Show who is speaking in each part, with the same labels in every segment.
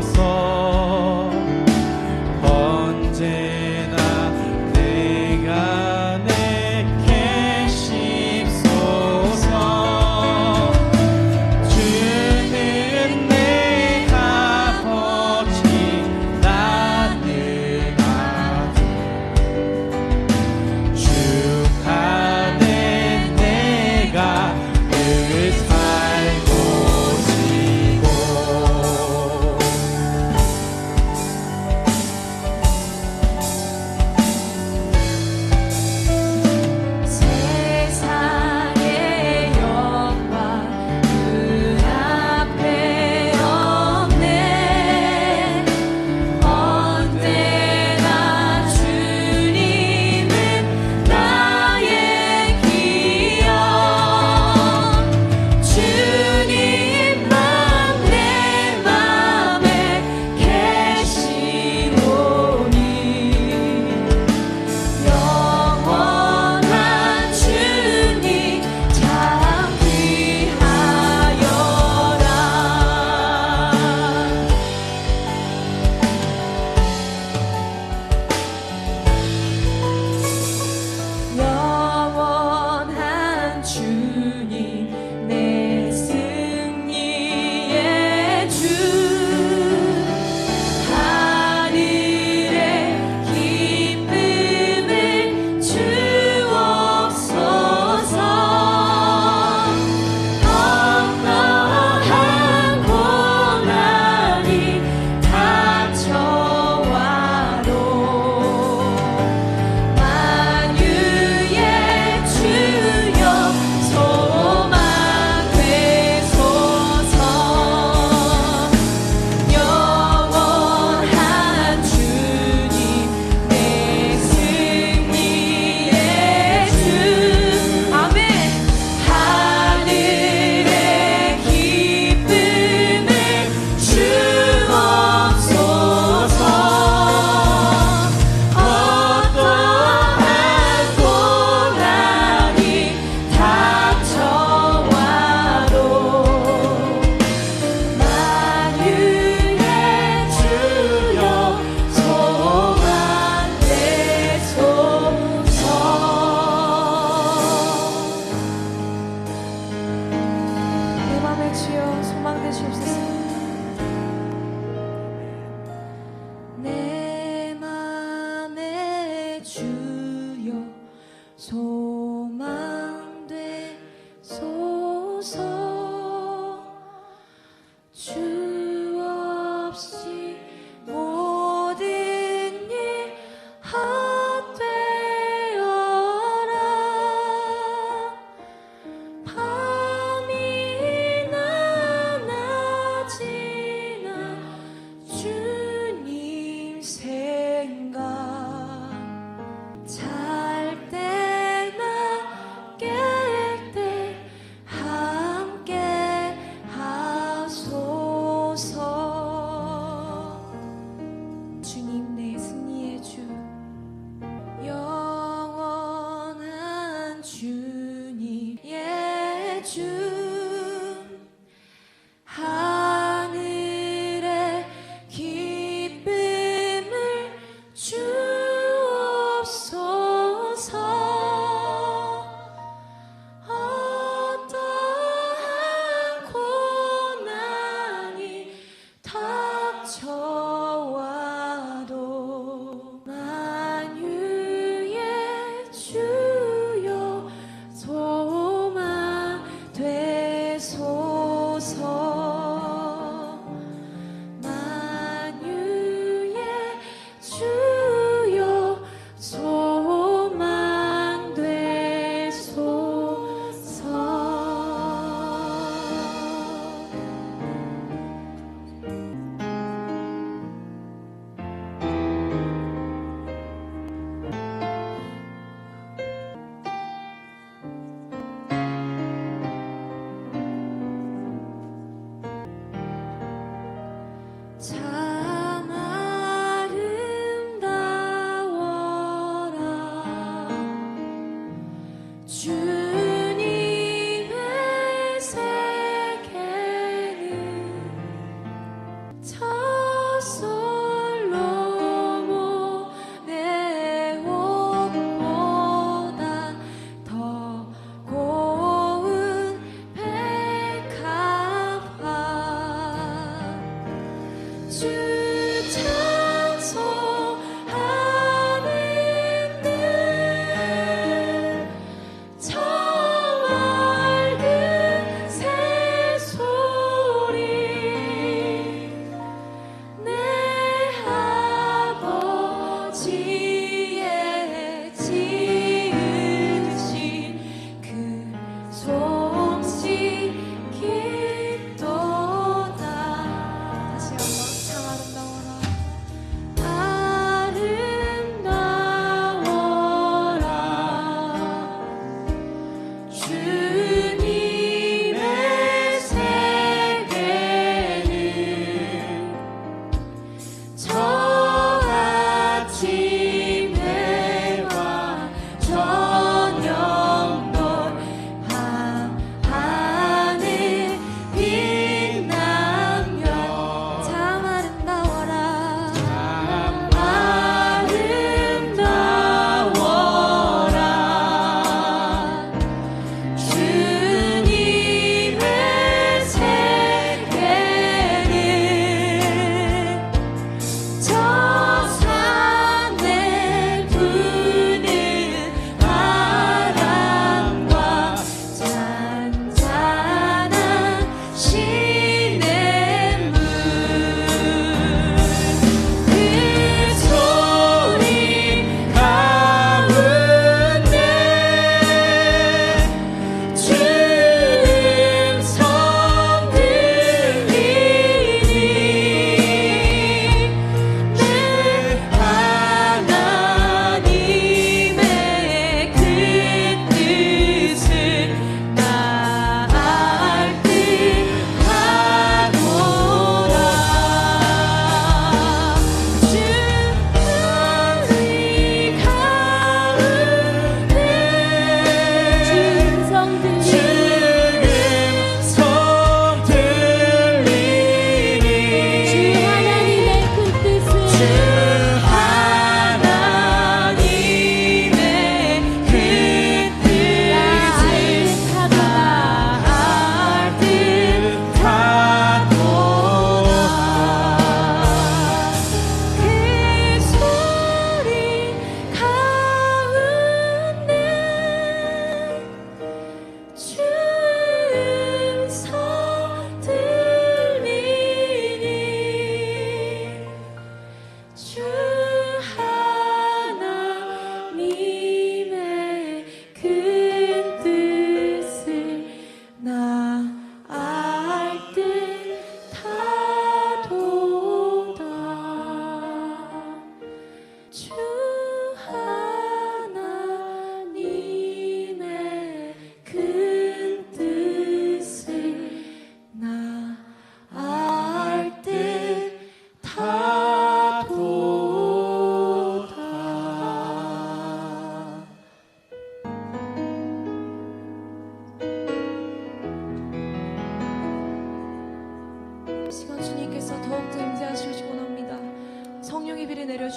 Speaker 1: 주옵소서. 언제나 내가 내게 십소서. 주는 내 값어치 나는 아주 주안에 내가 늘 살고 싶고.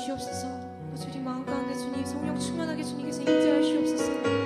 Speaker 2: 주옵소서. 주님 마음 가운데 주님 성령 충만하게 주님께서 임재하여 주옵소서.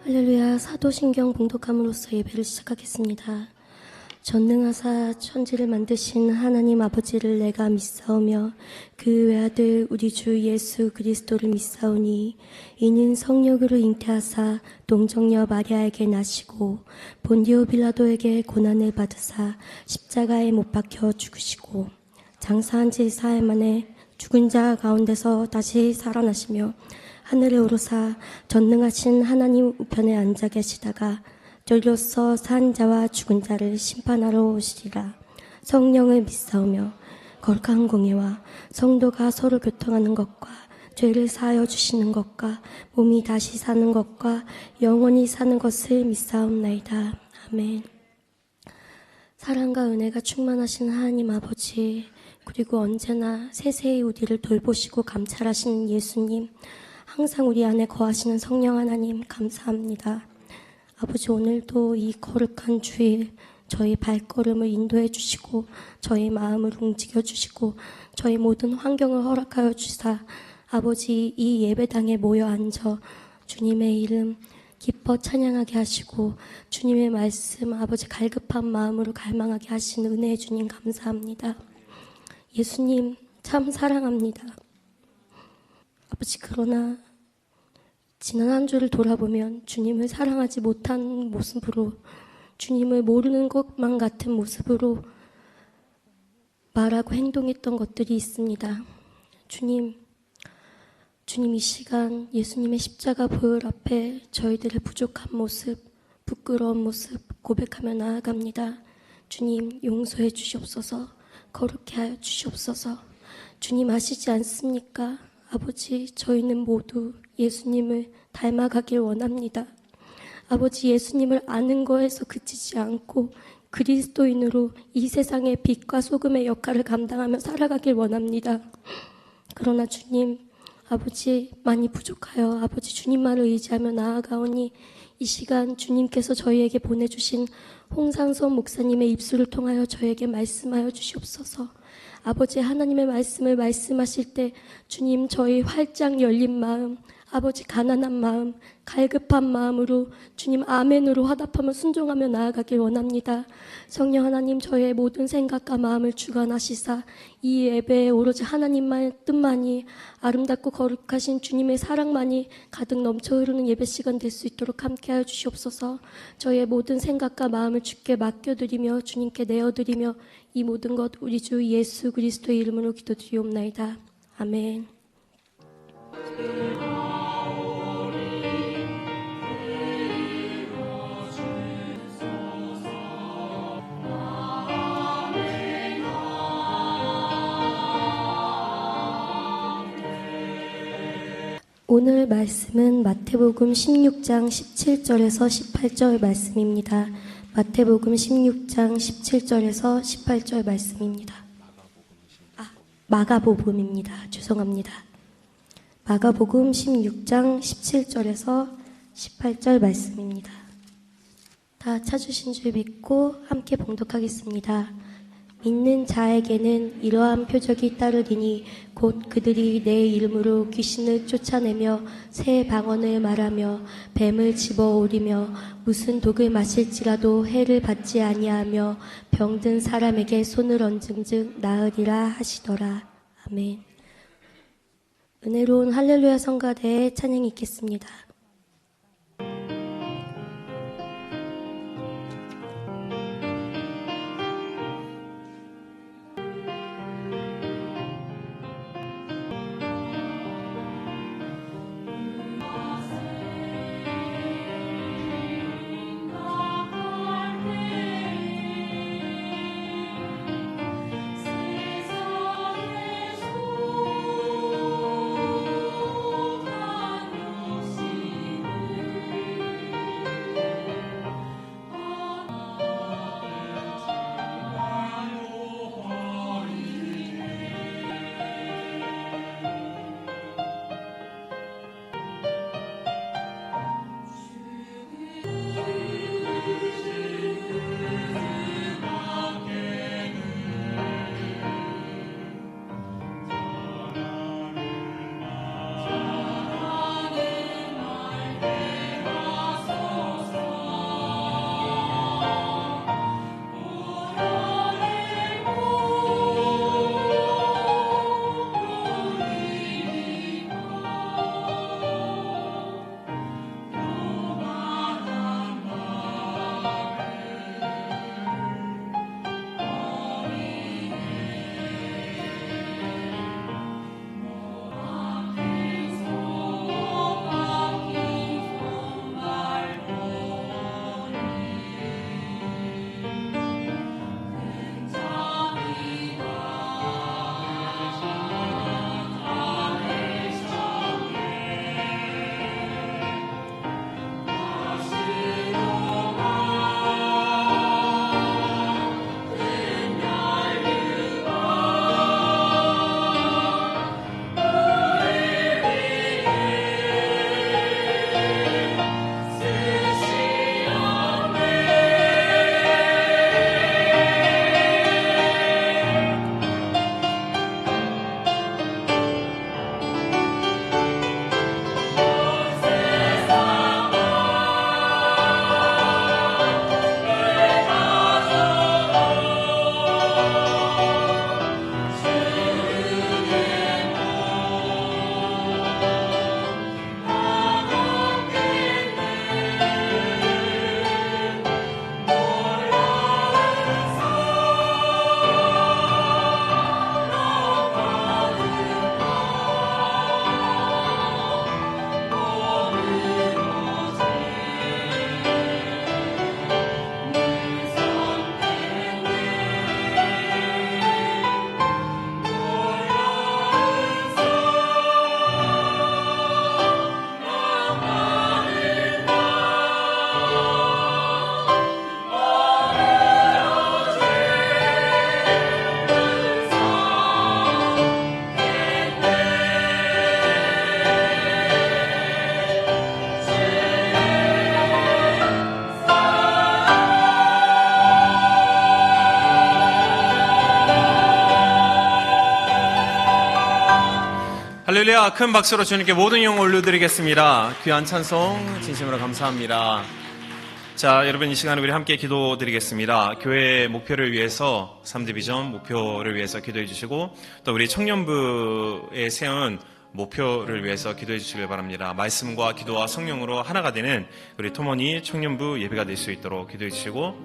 Speaker 3: 할렐루야. 사도신경 봉독함으로써 예배를 시작하겠습니다. 전능하사 천지를 만드신 하나님 아버지를 내가 믿사오며 그 외아들 우리 주 예수 그리스도를 믿사오니 이는 성령으로 잉태하사 동정녀 마리아에게 나시고 본디오 빌라도에게 고난을 받으사 십자가에 못 박혀 죽으시고 장사한 지 사흘 만에 죽은 자 가운데서 다시 살아나시며 하늘에 오르사 전능하신 하나님 우편에 앉아 계시다가 저리로서 산 자와 죽은 자를 심판하러 오시리라. 성령을 믿사오며 거룩한 공예와 성도가 서로 교통하는 것과 죄를 사하여 주시는 것과 몸이 다시 사는 것과 영원히 사는 것을 믿사옵나이다. 아멘. 사랑과 은혜가 충만하신 하나님 아버지, 그리고 언제나 세세히 우리를 돌보시고 감찰하시는 예수님, 항상 우리 안에 거하시는 성령 하나님 감사합니다. 아버지, 오늘도 이 거룩한 주일 저희 발걸음을 인도해 주시고 저희 마음을 움직여 주시고 저희 모든 환경을 허락하여 주사 아버지 이 예배당에 모여 앉아 주님의 이름 기뻐 찬양하게 하시고 주님의 말씀 아버지 갈급한 마음으로 갈망하게 하신 은혜의 주님 감사합니다. 예수님 참 사랑합니다. 아버지, 그러나 지난 한 주를 돌아보면 주님을 사랑하지 못한 모습으로, 주님을 모르는 것만 같은 모습으로 말하고 행동했던 것들이 있습니다. 주님 이 시간 예수님의 십자가 보혈 앞에 저희들의 부족한 모습, 부끄러운 모습 고백하며 나아갑니다. 주님 용서해 주시옵소서. 거룩해 하여 주시옵소서. 주님 아시지 않습니까? 아버지, 저희는 모두 예수님을 닮아가길 원합니다. 아버지, 예수님을 아는 거에서 그치지 않고 그리스도인으로 이 세상의 빛과 소금의 역할을 감당하며 살아가길 원합니다. 그러나 주님, 아버지 많이 부족하여 아버지 주님만을 의지하며 나아가오니 이 시간 주님께서 저희에게 보내주신 홍상선 목사님의 입술을 통하여 저에게 말씀하여 주시옵소서. 아버지, 하나님의 말씀을 말씀하실 때 주님 저희 활짝 열린 마음, 아버지 가난한 마음, 갈급한 마음으로 주님 아멘으로 화답하며 순종하며 나아가길 원합니다. 성령 하나님, 저의 모든 생각과 마음을 주관하시사 이 예배에 오로지 하나님만의 뜻만이, 아름답고 거룩하신 주님의 사랑만이 가득 넘쳐 흐르는 예배 시간 될 수 있도록 함께하여 주시옵소서. 저의 모든 생각과 마음을 주께 맡겨드리며 주님께 내어드리며 이 모든 것 우리 주 예수 그리스도의 이름으로 기도드리옵나이다. 아멘. 오늘 말씀은 마태복음 16장 17절에서 18절 말씀입니다. 마태복음 16장 17절에서 18절 말씀입니다. 마가복음입니다. 죄송합니다. 마가복음 16장 17절에서 18절 말씀입니다. 다 찾으신 줄 믿고 함께 봉독하겠습니다. 믿는 자에게는 이러한 표적이 따르리니 곧 그들이 내 이름으로 귀신을 쫓아내며 새 방언을 말하며 뱀을 집어오리며 무슨 독을 마실지라도 해를 받지 아니하며 병든 사람에게 손을 얹은즉 나으리라 하시더라. 아멘. 은혜로운 할렐루야 성가대의 찬양이 있겠습니다.
Speaker 1: 할렐루야. 큰 박수로 주님께 모든 영광 올려드리겠습니다. 귀한 찬송 진심으로 감사합니다. 자, 여러분, 이 시간에 우리 함께 기도드리겠습니다. 교회의 목표를 위해서, 3대 비전 목표를 위해서 기도해 주시고, 또 우리 청년부에 세운 목표를 위해서 기도해 주시길 바랍니다. 말씀과 기도와 성령으로 하나가 되는 우리 토모니 청년부 예배가 될 수 있도록 기도해 주시고,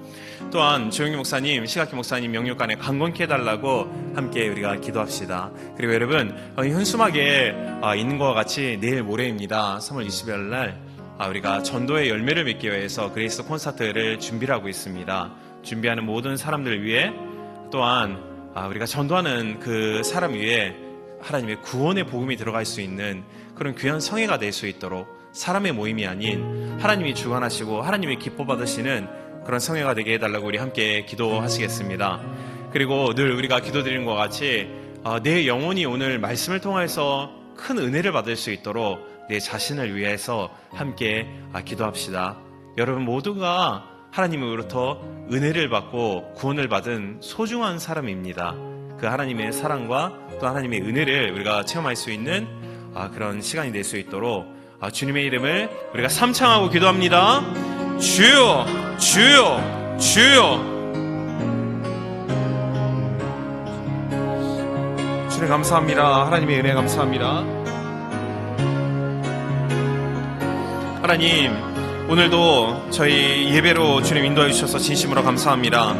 Speaker 1: 또한 조영기 목사님, 시각기 목사님 명령관에 강건케 해달라고 함께 우리가 기도합시다. 그리고 여러분, 현수막에 있는 것과 같이 내일 모레입니다. 3월 20일 날 우리가 전도의 열매를 맺기 위해서 그레이스 콘서트를 준비를 하고 있습니다. 준비하는 모든 사람들을 위해, 또한 우리가 전도하는 그 사람 위에 하나님의 구원의 복음이 들어갈 수 있는 그런 귀한 성회가 될 수 있도록, 사람의 모임이 아닌 하나님이 주관하시고 하나님이 기뻐 받으시는 그런 성회가 되게 해달라고 우리 함께 기도하시겠습니다. 그리고 늘 우리가 기도드리는 것 같이 내 영혼이 오늘 말씀을 통해서 큰 은혜를 받을 수 있도록 내 자신을 위해서 함께 기도합시다. 여러분 모두가 하나님으로부터 은혜를 받고 구원을 받은 소중한 사람입니다. 그 하나님의 사랑과 또 하나님의 은혜를 우리가 체험할 수 있는 그런 시간이 될 수 있도록 주님의 이름을 우리가 삼창하고 기도합니다. 주여, 주여, 주여. 주님 감사합니다. 하나님의 은혜 감사합니다. 하나님, 오늘도 저희 예배로 주님 인도해 주셔서 진심으로 감사합니다.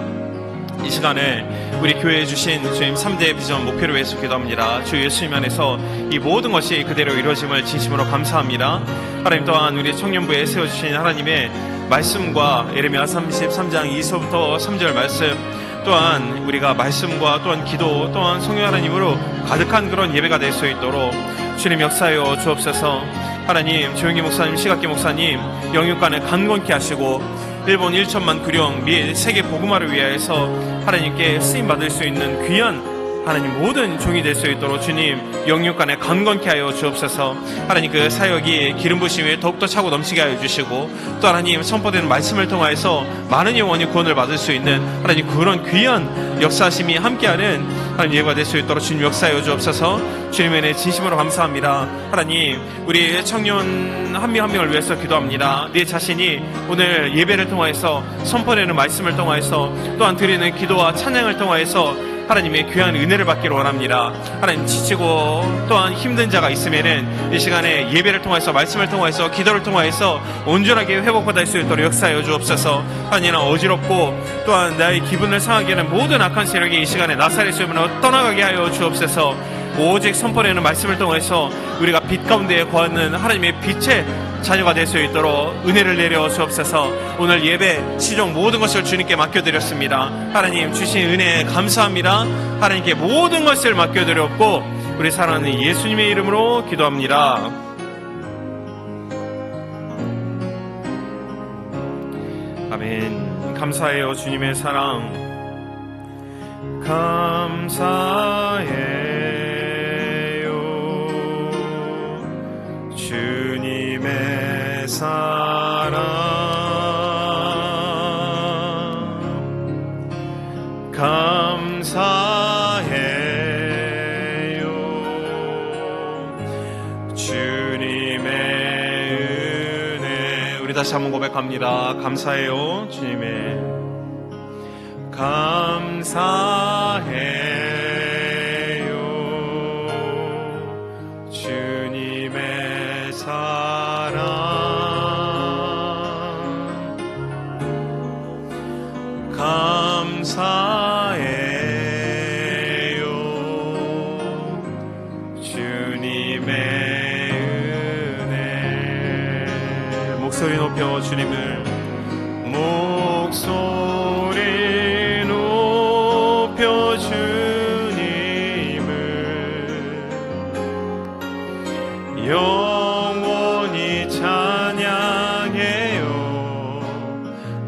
Speaker 1: 이 시간에 우리 교회에 주신 주님 3대 비전 목표를 위해서 기도합니다. 주 예수님 안에서 이 모든 것이 그대로 이루어짐을 진심으로 감사합니다. 하나님, 또한 우리 청년부에 세워주신 하나님의 말씀과 예레미야 33장 2절부터 3절 말씀, 또한 우리가 말씀과 또한 기도, 또한 성령 하나님으로 가득한 그런 예배가 될 수 있도록 주님 역사하여 주옵소서. 하나님, 조영기 목사님, 시각기 목사님 영육간에 강건케 하시고 일본 1천만 구령 및 세계 복음화를 위하여서 하나님께 쓰임받을 수 있는 귀한 하나님 모든 종이 될 수 있도록 주님 영육간에 강건케 하여 주옵소서. 하나님, 그 사역이 기름 부심에 더욱더 차고 넘치게 하여 주시고, 또 하나님 선포되는 말씀을 통하여서 많은 영혼이 구원을 받을 수 있는 하나님 그런 귀한 역사심이 함께하는 하나님 예배가 될 수 있도록 주님 역사하여 주옵소서. 주님의 은혜 진심으로 감사합니다. 하나님, 우리 청년 한 명 한 명을 위해서 기도합니다. 네 자신이 오늘 예배를 통하여서 선포되는 말씀을 통하여서 또한 드리는 기도와 찬양을 통하여서 하나님의 귀한 은혜를 받기를 원합니다. 하나님, 지치고 또한 힘든 자가 있으면은 이 시간에 예배를 통해서, 말씀을 통해서, 기도를 통해서 온전하게 회복받을 수 있도록 역사하여 주옵소서. 하나님, 어지럽고 또한 나의 기분을 상하게 하는 모든 악한 세력이 이 시간에 나사렛 수면으로 떠나가게 하여 주옵소서. 오직 선포되는 말씀을 통해서 우리가 빛 가운데 거하는 하나님의 빛의 자녀가 될 수 있도록 은혜를 내려 주옵소서. 오늘 예배 시종 모든 것을 주님께 맡겨드렸습니다. 하나님, 주신 은혜에 감사합니다. 하나님께 모든 것을 맡겨드렸고 우리 사랑하는 예수님의 이름으로 기도합니다. 아멘. 감사해요. 주님의 사랑 감사해요. 주님의 사랑 감사해요. 주님의 은혜. 우리 다시 한번 고백합니다. 감사해요. 주님의 감사해요. 주님의 사랑 감사해요. 주님의 은혜. 목소리 높여 주님을, 목소리 높여 주님을 영원히 찬양해요.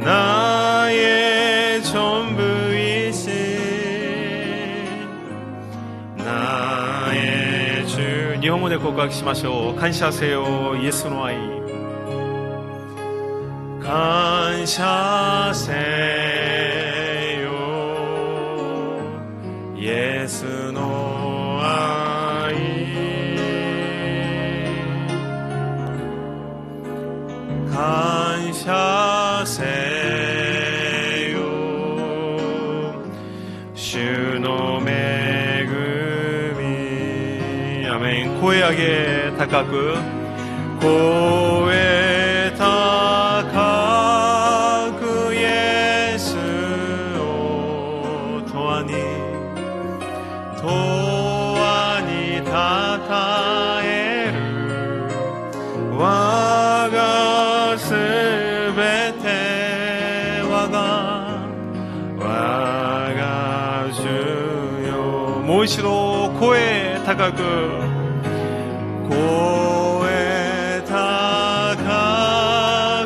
Speaker 1: 나의 전부이신 나의 주. 영혼의 고각심하시오. 간시하세요. 예수노아이 간시하세요. 예수노아이 감사세요. 주노의 아멘. 고해하게 다가그 고해 다가그 예수 도하니 다타에르 와가 스베테 와가 주요 모이시로 고해 다가그 고에 다가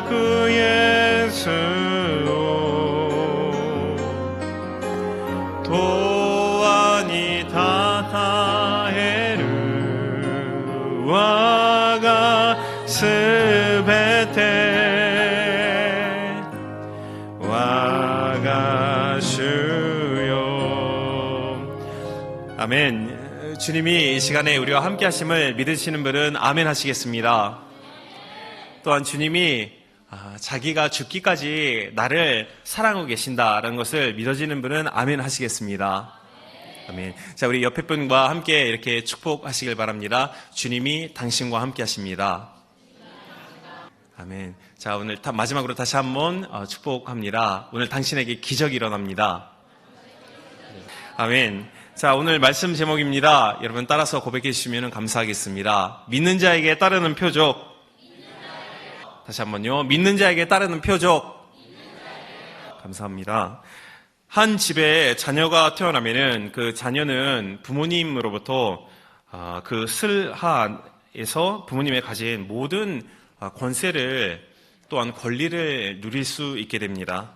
Speaker 1: 그 예수 도안이 다타에르 와가 스베테 와가 주요. 아멘. 주님이 이 시간에 우리와 함께 하심을 믿으시는 분은 아멘 하시겠습니다. 또한 주님이 자기가 죽기까지 나를 사랑하고 계신다라는 것을 믿어지는 분은 아멘 하시겠습니다. 아멘. 자, 우리 옆에 분과 함께 이렇게 축복하시길 바랍니다. 주님이 당신과 함께 하십니다. 아멘. 자, 오늘 마지막으로 다시 한번 축복합니다. 오늘 당신에게 기적이 일어납니다. 아멘. 자, 오늘 말씀 제목입니다. 여러분 따라서 고백해 주시면 감사하겠습니다. 믿는 자에게 따르는 표적. 다시 한번요. 믿는 자에게 따르는 표적. 감사합니다. 한 집에 자녀가 태어나면은 그 자녀는 부모님으로부터 그 슬하에서 부모님이 가진 모든 권세를 또한 권리를 누릴 수 있게 됩니다.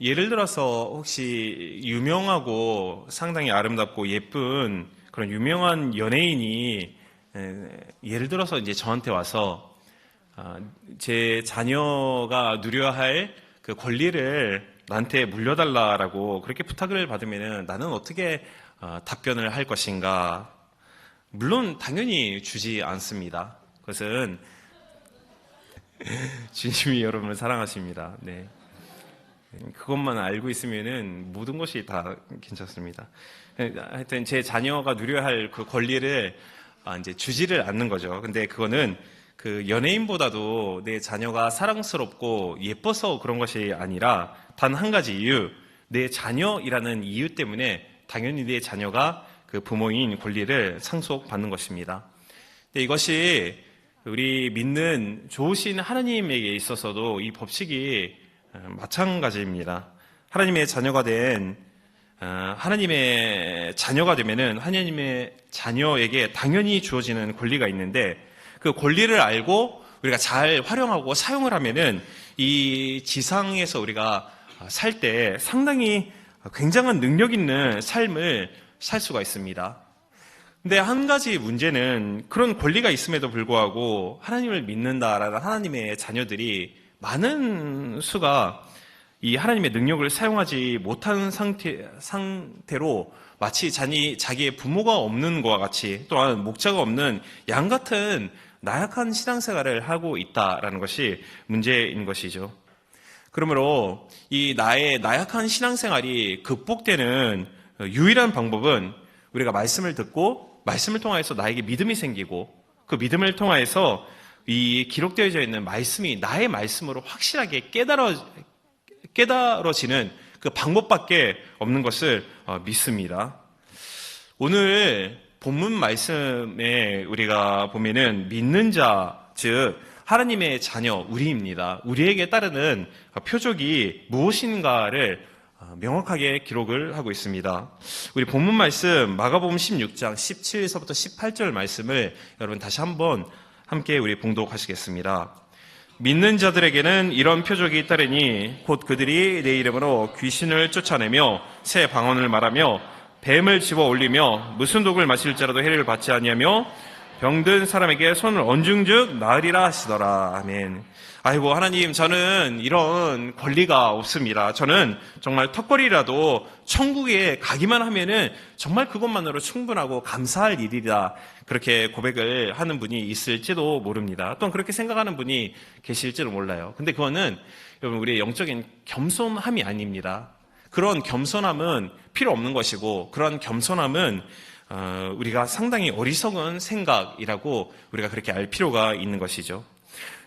Speaker 1: 예를 들어서 혹시 유명하고 상당히 아름답고 예쁜 그런 유명한 연예인이 예를 들어서 이제 저한테 와서 제 자녀가 누려야 할 그 권리를 나한테 물려달라라고 그렇게 부탁을 받으면은 나는 어떻게 답변을 할 것인가? 물론 당연히 주지 않습니다. 그것은 주님이 여러분을 사랑하십니다. 네. 그것만 알고 있으면은 모든 것이 다 괜찮습니다. 하여튼 제 자녀가 누려야 할 그 권리를 이제 주지를 않는 거죠. 근데 그거는 그 연예인보다도 내 자녀가 사랑스럽고 예뻐서 그런 것이 아니라 단 한 가지 이유, 내 자녀이라는 이유 때문에 당연히 내 자녀가 그 부모인 권리를 상속받는 것입니다. 근데 이것이 우리 믿는 좋으신 하나님에게 있어서도 이 법칙이 마찬가지입니다. 하나님의 자녀가 된 하나님의 자녀가 되면은 하나님의 자녀에게 당연히 주어지는 권리가 있는데 그 권리를 알고 우리가 잘 활용하고 사용을 하면은 이 지상에서 우리가 살 때 상당히 굉장한 능력 있는 삶을 살 수가 있습니다. 근데 한 가지 문제는 그런 권리가 있음에도 불구하고 하나님을 믿는다라는 하나님의 자녀들이 많은 수가 이 하나님의 능력을 사용하지 못한 상태로 마치 자기의 부모가 없는 것과 같이 또한 목자가 없는 양 같은 나약한 신앙생활을 하고 있다라는 것이 문제인 것이죠. 그러므로 이 나의 나약한 신앙생활이 극복되는 유일한 방법은 우리가 말씀을 듣고 말씀을 통해서 나에게 믿음이 생기고 그 믿음을 통해서 이 기록되어져 있는 말씀이 나의 말씀으로 확실하게 깨달아지는 그 방법밖에 없는 것을 믿습니다. 오늘 본문 말씀에 우리가 보면은 믿는 자, 즉 하나님의 자녀, 우리입니다. 우리에게 따르는 표적이 무엇인가를 명확하게 기록을 하고 있습니다. 우리 본문 말씀 마가복음 16장 17에서부터 18절 말씀을 여러분 다시 한번 함께 우리 봉독하시겠습니다. 믿는 자들에게는 이런 표적이 따르니 곧 그들이 내 이름으로 귀신을 쫓아내며 새 방언을 말하며 뱀을 집어 올리며 무슨 독을 마실지라도 해를 받지 아니하며 병든 사람에게 손을 얹은즉 나으리라 하시더라. 아멘. 아이고 하나님, 저는 이런 권리가 없습니다. 저는 정말 턱걸이라도 천국에 가기만 하면은 정말 그것만으로 충분하고 감사할 일이다. 그렇게 고백을 하는 분이 있을지도 모릅니다. 또한 그렇게 생각하는 분이 계실지도 몰라요. 근데 그거는 여러분 우리의 영적인 겸손함이 아닙니다. 그런 겸손함은 필요 없는 것이고, 그런 겸손함은 우리가 상당히 어리석은 생각이라고 우리가 그렇게 알 필요가 있는 것이죠.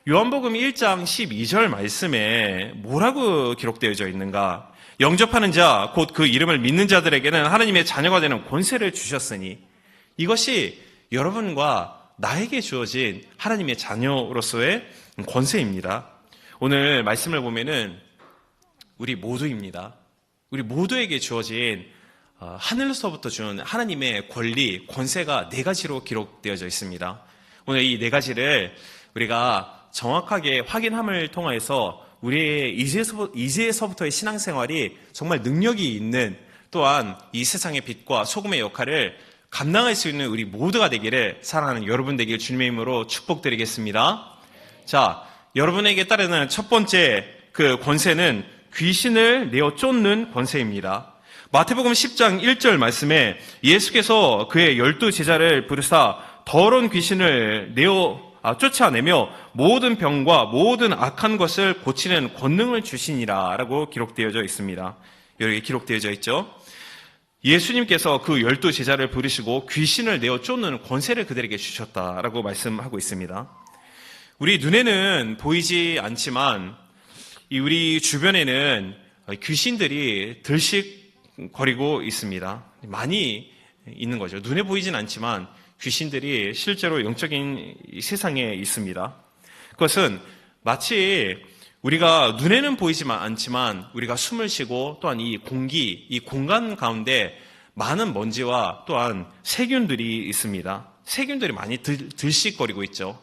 Speaker 1: 요한복음 1장 12절 말씀에 뭐라고 기록되어져 있는가? 영접하는 자, 곧 그 이름을 믿는 자들에게는 하나님의 자녀가 되는 권세를 주셨으니, 이것이 여러분과 나에게 주어진 하나님의 자녀로서의 권세입니다. 오늘 말씀을 보면은 우리 모두입니다. 우리 모두에게 주어진 하늘로서부터 준 하나님의 권리, 권세가 4가지로 기록되어져 있습니다. 오늘 이 4가지를 우리가 정확하게 확인함을 통해서 우리의 이제서부터의 신앙생활이 정말 능력이 있는, 또한 이 세상의 빛과 소금의 역할을 감당할 수 있는 우리 모두가 되기를, 사랑하는 여러분 되길 주님의 이름으로 축복드리겠습니다. 자, 여러분에게 따르는 첫 번째 그 권세는 귀신을 내어 쫓는 권세입니다. 마태복음 10장 1절 말씀에 예수께서 그의 12제자를 부르사 더러운 귀신을 쫓아내며 모든 병과 모든 악한 것을 고치는 권능을 주시니라 라고 기록되어져 있습니다. 여기 기록되어져 있죠. 예수님께서 그 12제자를 부르시고 귀신을 내어 쫓는 권세를 그들에게 주셨다라고 말씀하고 있습니다. 우리 눈에는 보이지 않지만 우리 주변에는 귀신들이 들썩거리고 있습니다. 많이 있는 거죠. 눈에 보이진 않지만 귀신들이 실제로 영적인 세상에 있습니다. 그것은 마치 우리가 눈에는 보이지만 않지만 우리가 숨을 쉬고, 또한 이 공기, 이 공간 가운데 많은 먼지와 또한 세균들이 있습니다. 세균들이 많이 들썩거리고 있죠.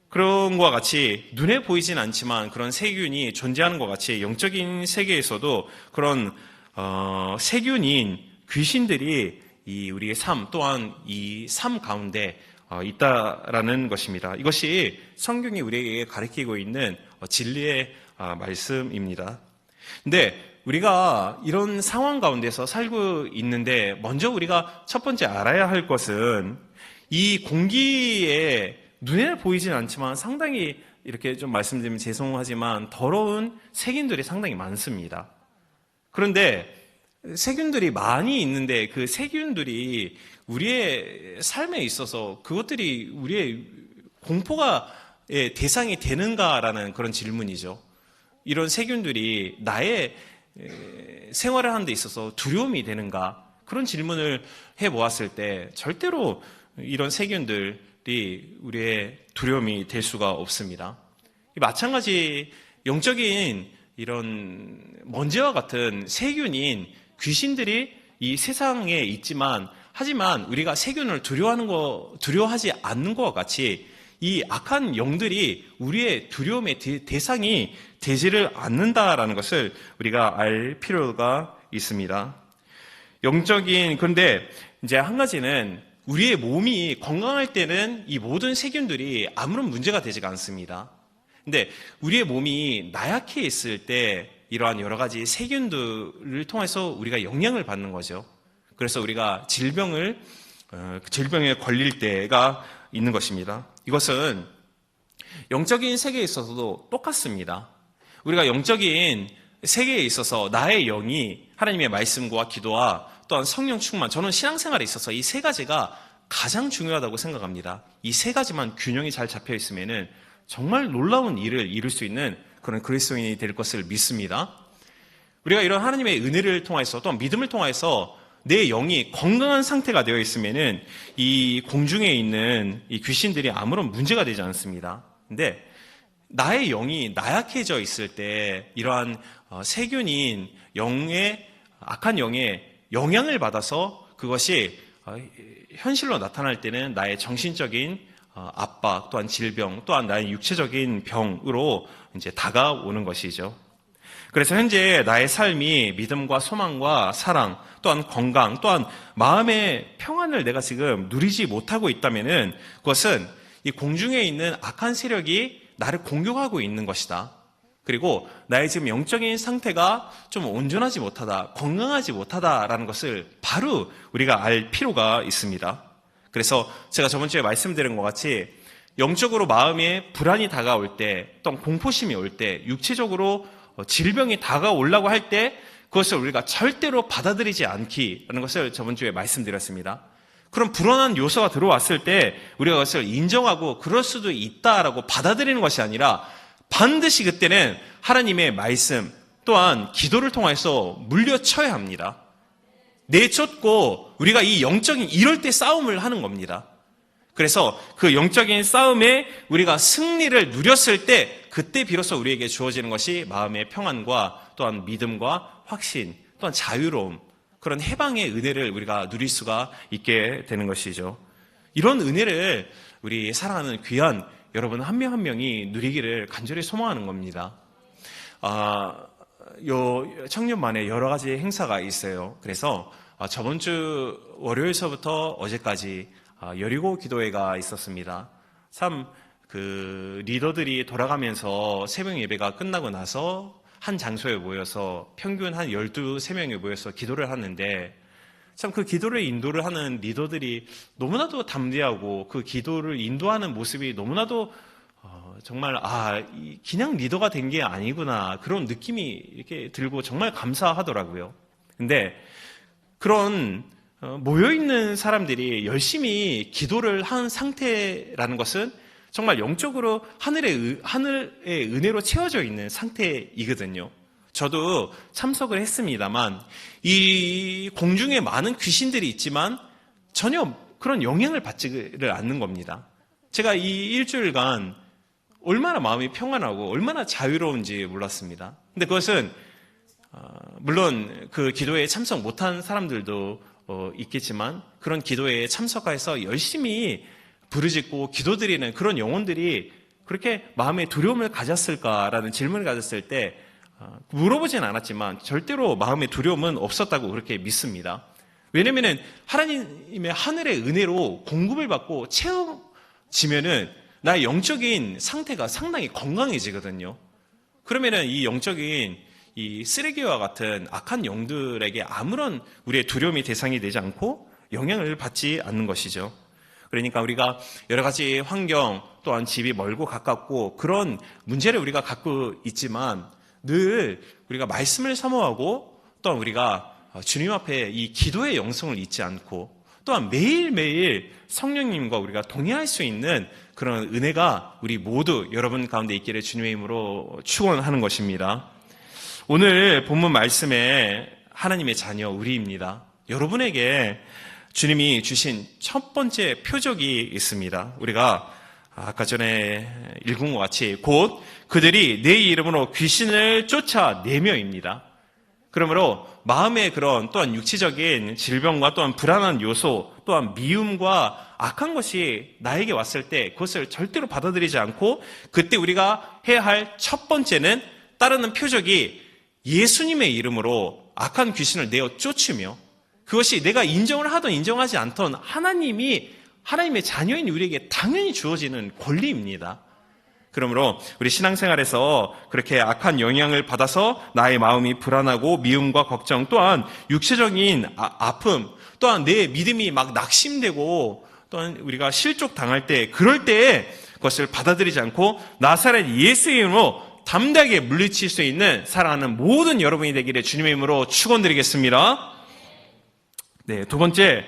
Speaker 1: 그런 것과 같이 눈에 보이진 않지만 그런 세균이 존재하는 것 같이 영적인 세계에서도 그런 세균인 귀신들이 이 우리의 삶, 또한 이 삶 가운데 있다라는 것입니다. 이것이 성경이 우리에게 가르치고 있는 진리의 말씀입니다. 근데 우리가 이런 상황 가운데서 살고 있는데, 먼저 우리가 첫 번째 알아야 할 것은 이 공기에 눈에 보이진 않지만 상당히, 이렇게 좀 말씀드리면 죄송하지만 더러운 세균들이 상당히 많습니다. 그런데 세균들이 많이 있는데 그 세균들이 우리의 삶에 있어서 그것들이 우리의 공포의 대상이 되는가라는 그런 질문이죠. 이런 세균들이 나의 생활을 하는 데 있어서 두려움이 되는가? 그런 질문을 해보았을 때 절대로 이런 세균들이 우리의 두려움이 될 수가 없습니다. 마찬가지 영적인 이런 먼지와 같은 세균인 귀신들이 이 세상에 있지만, 하지만 우리가 세균을 두려워하지 않는 것과 같이 이 악한 영들이 우리의 두려움의 대상이 되지를 않는다라는 것을 우리가 알 필요가 있습니다. 그런데 이제 한 가지는 우리의 몸이 건강할 때는 이 모든 세균들이 아무런 문제가 되지가 않습니다. 근데 우리의 몸이 나약해 있을 때 이러한 여러 가지 세균들을 통해서 우리가 영향을 받는 거죠. 그래서 우리가 질병에 걸릴 때가 있는 것입니다. 이것은 영적인 세계에 있어서도 똑같습니다. 우리가 영적인 세계에 있어서 나의 영이 하나님의 말씀과 기도와 또한 성령 충만, 저는 신앙생활에 있어서 이 3가지가 가장 중요하다고 생각합니다. 이 3가지만 균형이 잘 잡혀 있으면은 정말 놀라운 일을 이룰 수 있는 그런 그리스도인이 될 것을 믿습니다. 우리가 이런 하나님의 은혜를 통해서, 또한 믿음을 통해서 내 영이 건강한 상태가 되어 있으면은 이 공중에 있는 이 귀신들이 아무런 문제가 되지 않습니다. 근데 나의 영이 나약해져 있을 때 이러한 세균인 악한 영의 영향을 받아서 그것이 현실로 나타날 때는 나의 정신적인 압박, 또한 질병, 또한 나의 육체적인 병으로 이제 다가오는 것이죠. 그래서 현재 나의 삶이 믿음과 소망과 사랑, 또한 건강, 또한 마음의 평안을 내가 지금 누리지 못하고 있다면은 그것은 이 공중에 있는 악한 세력이 나를 공격하고 있는 것이다. 그리고 나의 지금 영적인 상태가 좀 온전하지 못하다, 건강하지 못하다라는 것을 바로 우리가 알 필요가 있습니다. 그래서 제가 저번 주에 말씀드린 것 같이 영적으로 마음에 불안이 다가올 때, 또는 공포심이 올 때, 육체적으로 질병이 다가오려고 할 때 그것을 우리가 절대로 받아들이지 않기라는 것을 저번 주에 말씀드렸습니다. 그런 불안한 요소가 들어왔을 때 우리가 그것을 인정하고 그럴 수도 있다라고 받아들이는 것이 아니라 반드시 그때는 하나님의 말씀 또한 기도를 통해서 물려쳐야 합니다. 내쫓고 우리가 이 영적인 이럴 때 싸움을 하는 겁니다. 그래서 그 영적인 싸움에 우리가 승리를 누렸을 때 그때 비로소 우리에게 주어지는 것이 마음의 평안과 또한 믿음과 확신 또한 자유로움, 그런 해방의 은혜를 우리가 누릴 수가 있게 되는 것이죠. 이런 은혜를 우리 사랑하는 귀한 여러분 한 명 한 명이 누리기를 간절히 소망하는 겁니다. 요 청년만에 여러 가지 행사가 있어요. 그래서 저번 주 월요일서부터 어제까지 여리고 기도회가 있었습니다. 참 그 리더들이 돌아가면서 새벽 예배가 끝나고 나서 한 장소에 모여서 평균 한 12~13명이 모여서 기도를 하는데 참 그 기도를 인도를 하는 리더들이 너무나도 담대하고 그 기도를 인도하는 모습이 너무나도 정말 그냥 리더가 된 게 아니구나 그런 느낌이 이렇게 들고 정말 감사하더라고요. 근데 그런 모여있는 사람들이 열심히 기도를 한 상태라는 것은 정말 영적으로 하늘의 은혜로 채워져 있는 상태이거든요. 저도 참석을 했습니다만 이 공중에 많은 귀신들이 있지만 전혀 그런 영향을 받지를 않는 겁니다. 제가 이 일주일간 얼마나 마음이 평안하고 얼마나 자유로운지 몰랐습니다. 근데 그것은 물론 그 기도회에 참석 못한 사람들도 있겠지만 그런 기도회에 참석해서 열심히 부르짖고 기도드리는 그런 영혼들이 그렇게 마음에 두려움을 가졌을까라는 질문을 가졌을 때 물어보진 않았지만 절대로 마음의 두려움은 없었다고 그렇게 믿습니다. 왜냐면은 하나님의 하늘의 은혜로 공급을 받고 채워지면은 나의 영적인 상태가 상당히 건강해지거든요. 그러면은 이 영적인 이 쓰레기와 같은 악한 영들에게 아무런 우리의 두려움이 대상이 되지 않고 영향을 받지 않는 것이죠. 그러니까 우리가 여러 가지 환경 또한 집이 멀고 가깝고 그런 문제를 우리가 갖고 있지만 늘 우리가 말씀을 사모하고 또한 우리가 주님 앞에 이 기도의 영성을 잊지 않고 또한 매일매일 성령님과 우리가 동행할 수 있는 그런 은혜가 우리 모두 여러분 가운데 있기를 주님의 이름으로 축원하는 것입니다. 오늘 본문 말씀에 하나님의 자녀 우리입니다. 여러분에게 주님이 주신 첫 번째 표적이 있습니다. 우리가 아까 전에 읽은 것 같이 곧 그들이 내 이름으로 귀신을 쫓아내며입니다. 그러므로 마음의 그런 또한 육체적인 질병과 또한 불안한 요소 또한 미움과 악한 것이 나에게 왔을 때 그것을 절대로 받아들이지 않고 그때 우리가 해야 할 첫 번째는 따르는 표적이 예수님의 이름으로 악한 귀신을 내어 쫓으며 그것이 내가 인정을 하든 인정하지 않던 하나님의 자녀인 우리에게 당연히 주어지는 권리입니다. 그러므로 우리 신앙생활에서 그렇게 악한 영향을 받아서 나의 마음이 불안하고 미움과 걱정 또한 육체적인 아픔 또한 내 믿음이 막 낙심되고 또한 우리가 실족당할 때 그럴 때에 그것을 받아들이지 않고 나사렛 예수의 이름으로 담대하게 물리칠 수 있는 사랑하는 모든 여러분이 되기를 주님의 이름으로 축원드리겠습니다. 네, 두 번째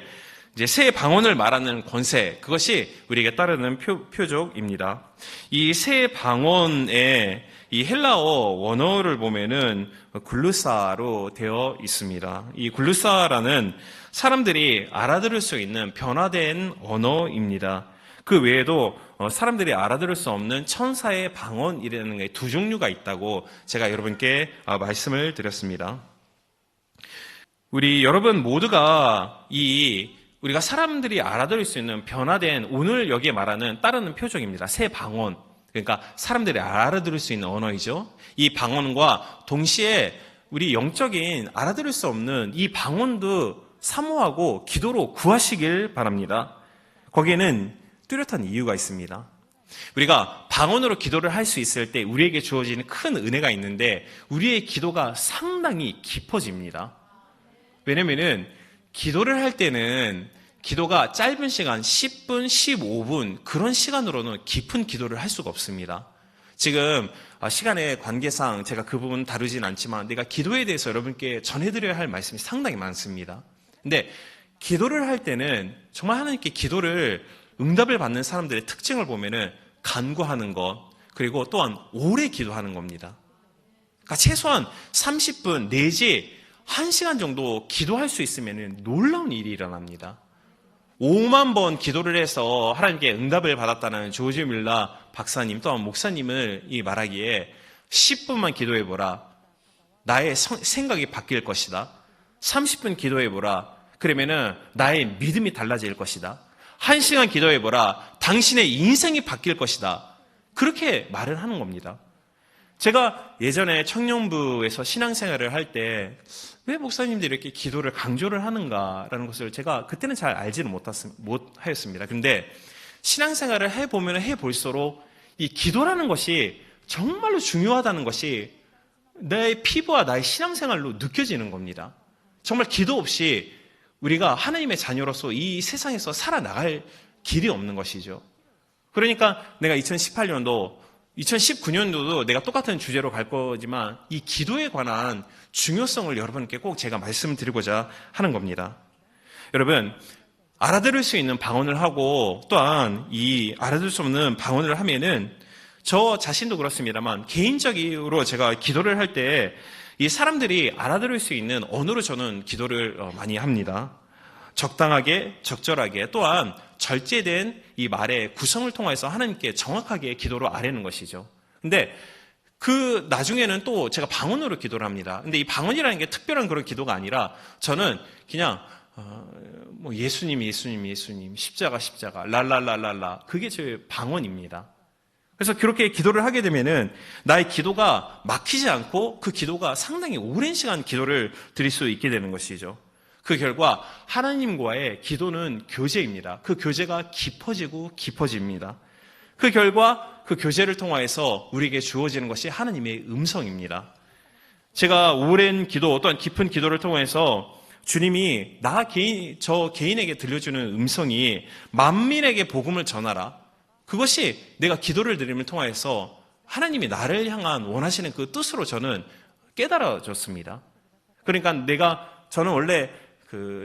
Speaker 1: 이제 새 방언을 말하는 권세, 그것이 우리에게 따르는 표적입니다. 이 새 방언의 이 헬라어 원어를 보면은 글루사로 되어 있습니다. 이 글루사라는 사람들이 알아들을 수 있는 변화된 언어입니다. 그 외에도 사람들이 알아들을 수 없는 천사의 방언이라는 게 두 종류가 있다고 제가 여러분께 말씀을 드렸습니다. 우리 여러분 모두가 우리가 사람들이 알아들을 수 있는 변화된 오늘 여기에 말하는 따르는 표적입니다. 새 방언. 그러니까 사람들이 알아들을 수 있는 언어이죠. 이 방언과 동시에 우리 영적인 알아들을 수 없는 이 방언도 사모하고 기도로 구하시길 바랍니다. 거기에는 뚜렷한 이유가 있습니다. 우리가 방언으로 기도를 할 수 있을 때 우리에게 주어지는 큰 은혜가 있는데 우리의 기도가 상당히 깊어집니다. 왜냐면은 기도를 할 때는 기도가 짧은 시간 10분, 15분 그런 시간으로는 깊은 기도를 할 수가 없습니다. 지금 시간의 관계상 제가 그 부분 다루진 않지만 내가 기도에 대해서 여러분께 전해드려야 할 말씀이 상당히 많습니다. 근데 기도를 할 때는 정말 하나님께 기도를 응답을 받는 사람들의 특징을 보면은 간구하는 것, 그리고 또한 오래 기도하는 겁니다. 그러니까 최소한 30분 내지 1시간 정도 기도할 수 있으면은 놀라운 일이 일어납니다. 5만 번 기도를 해서 하나님께 응답을 받았다는 조지 밀라 박사님 또한 목사님을 이 말하기에 10분만 기도해보라. 나의 생각이 바뀔 것이다. 30분 기도해보라. 그러면은 나의 믿음이 달라질 것이다. 1시간 기도해보라. 당신의 인생이 바뀔 것이다. 그렇게 말을 하는 겁니다. 제가 예전에 청년부에서 신앙생활을 할 때 왜 목사님들이 이렇게 기도를 강조를 하는가라는 것을 제가 그때는 잘 알지는 못하였습니다. 그런데 신앙생활을 해보면 해볼수록 이 기도라는 것이 정말로 중요하다는 것이 내 피부와 나의 신앙생활로 느껴지는 겁니다. 정말 기도 없이 우리가 하나님의 자녀로서 이 세상에서 살아나갈 길이 없는 것이죠. 그러니까 내가 2018년도 2019년도도 내가 똑같은 주제로 갈 거지만 이 기도에 관한 중요성을 여러분께 꼭 제가 말씀드리고자 하는 겁니다. 여러분, 알아들을 수 있는 방언을 하고 또한 이 알아들을 수 없는 방언을 하면은 저 자신도 그렇습니다만 개인적으로 제가 기도를 할 때 이 사람들이 알아들을 수 있는 언어로 저는 기도를 많이 합니다. 적당하게, 적절하게, 또한 절제된 이 말의 구성을 통해서 하나님께 정확하게 기도를 아뢰는 것이죠. 근데 그 나중에는 또 제가 방언으로 기도를 합니다. 근데 이 방언이라는 게 특별한 그런 기도가 아니라 저는 그냥 뭐 예수님, 십자가, 랄랄랄랄라 그게 제 방언입니다. 그래서 그렇게 기도를 하게 되면은 나의 기도가 막히지 않고 그 기도가 상당히 오랜 시간 기도를 드릴 수 있게 되는 것이죠. 그 결과 하나님과의 기도는 교제입니다. 그 교제가 깊어지고 깊어집니다. 그 결과 그 교제를 통하여서 우리에게 주어지는 것이 하나님의 음성입니다. 제가 오랜 기도, 또한 깊은 기도를 통해서 주님이 저 개인에게 들려주는 음성이 만민에게 복음을 전하라. 그것이 내가 기도를 드림을 통하여서 하나님이 나를 향한 원하시는 그 뜻으로 저는 깨달아졌습니다. 그러니까 저는 원래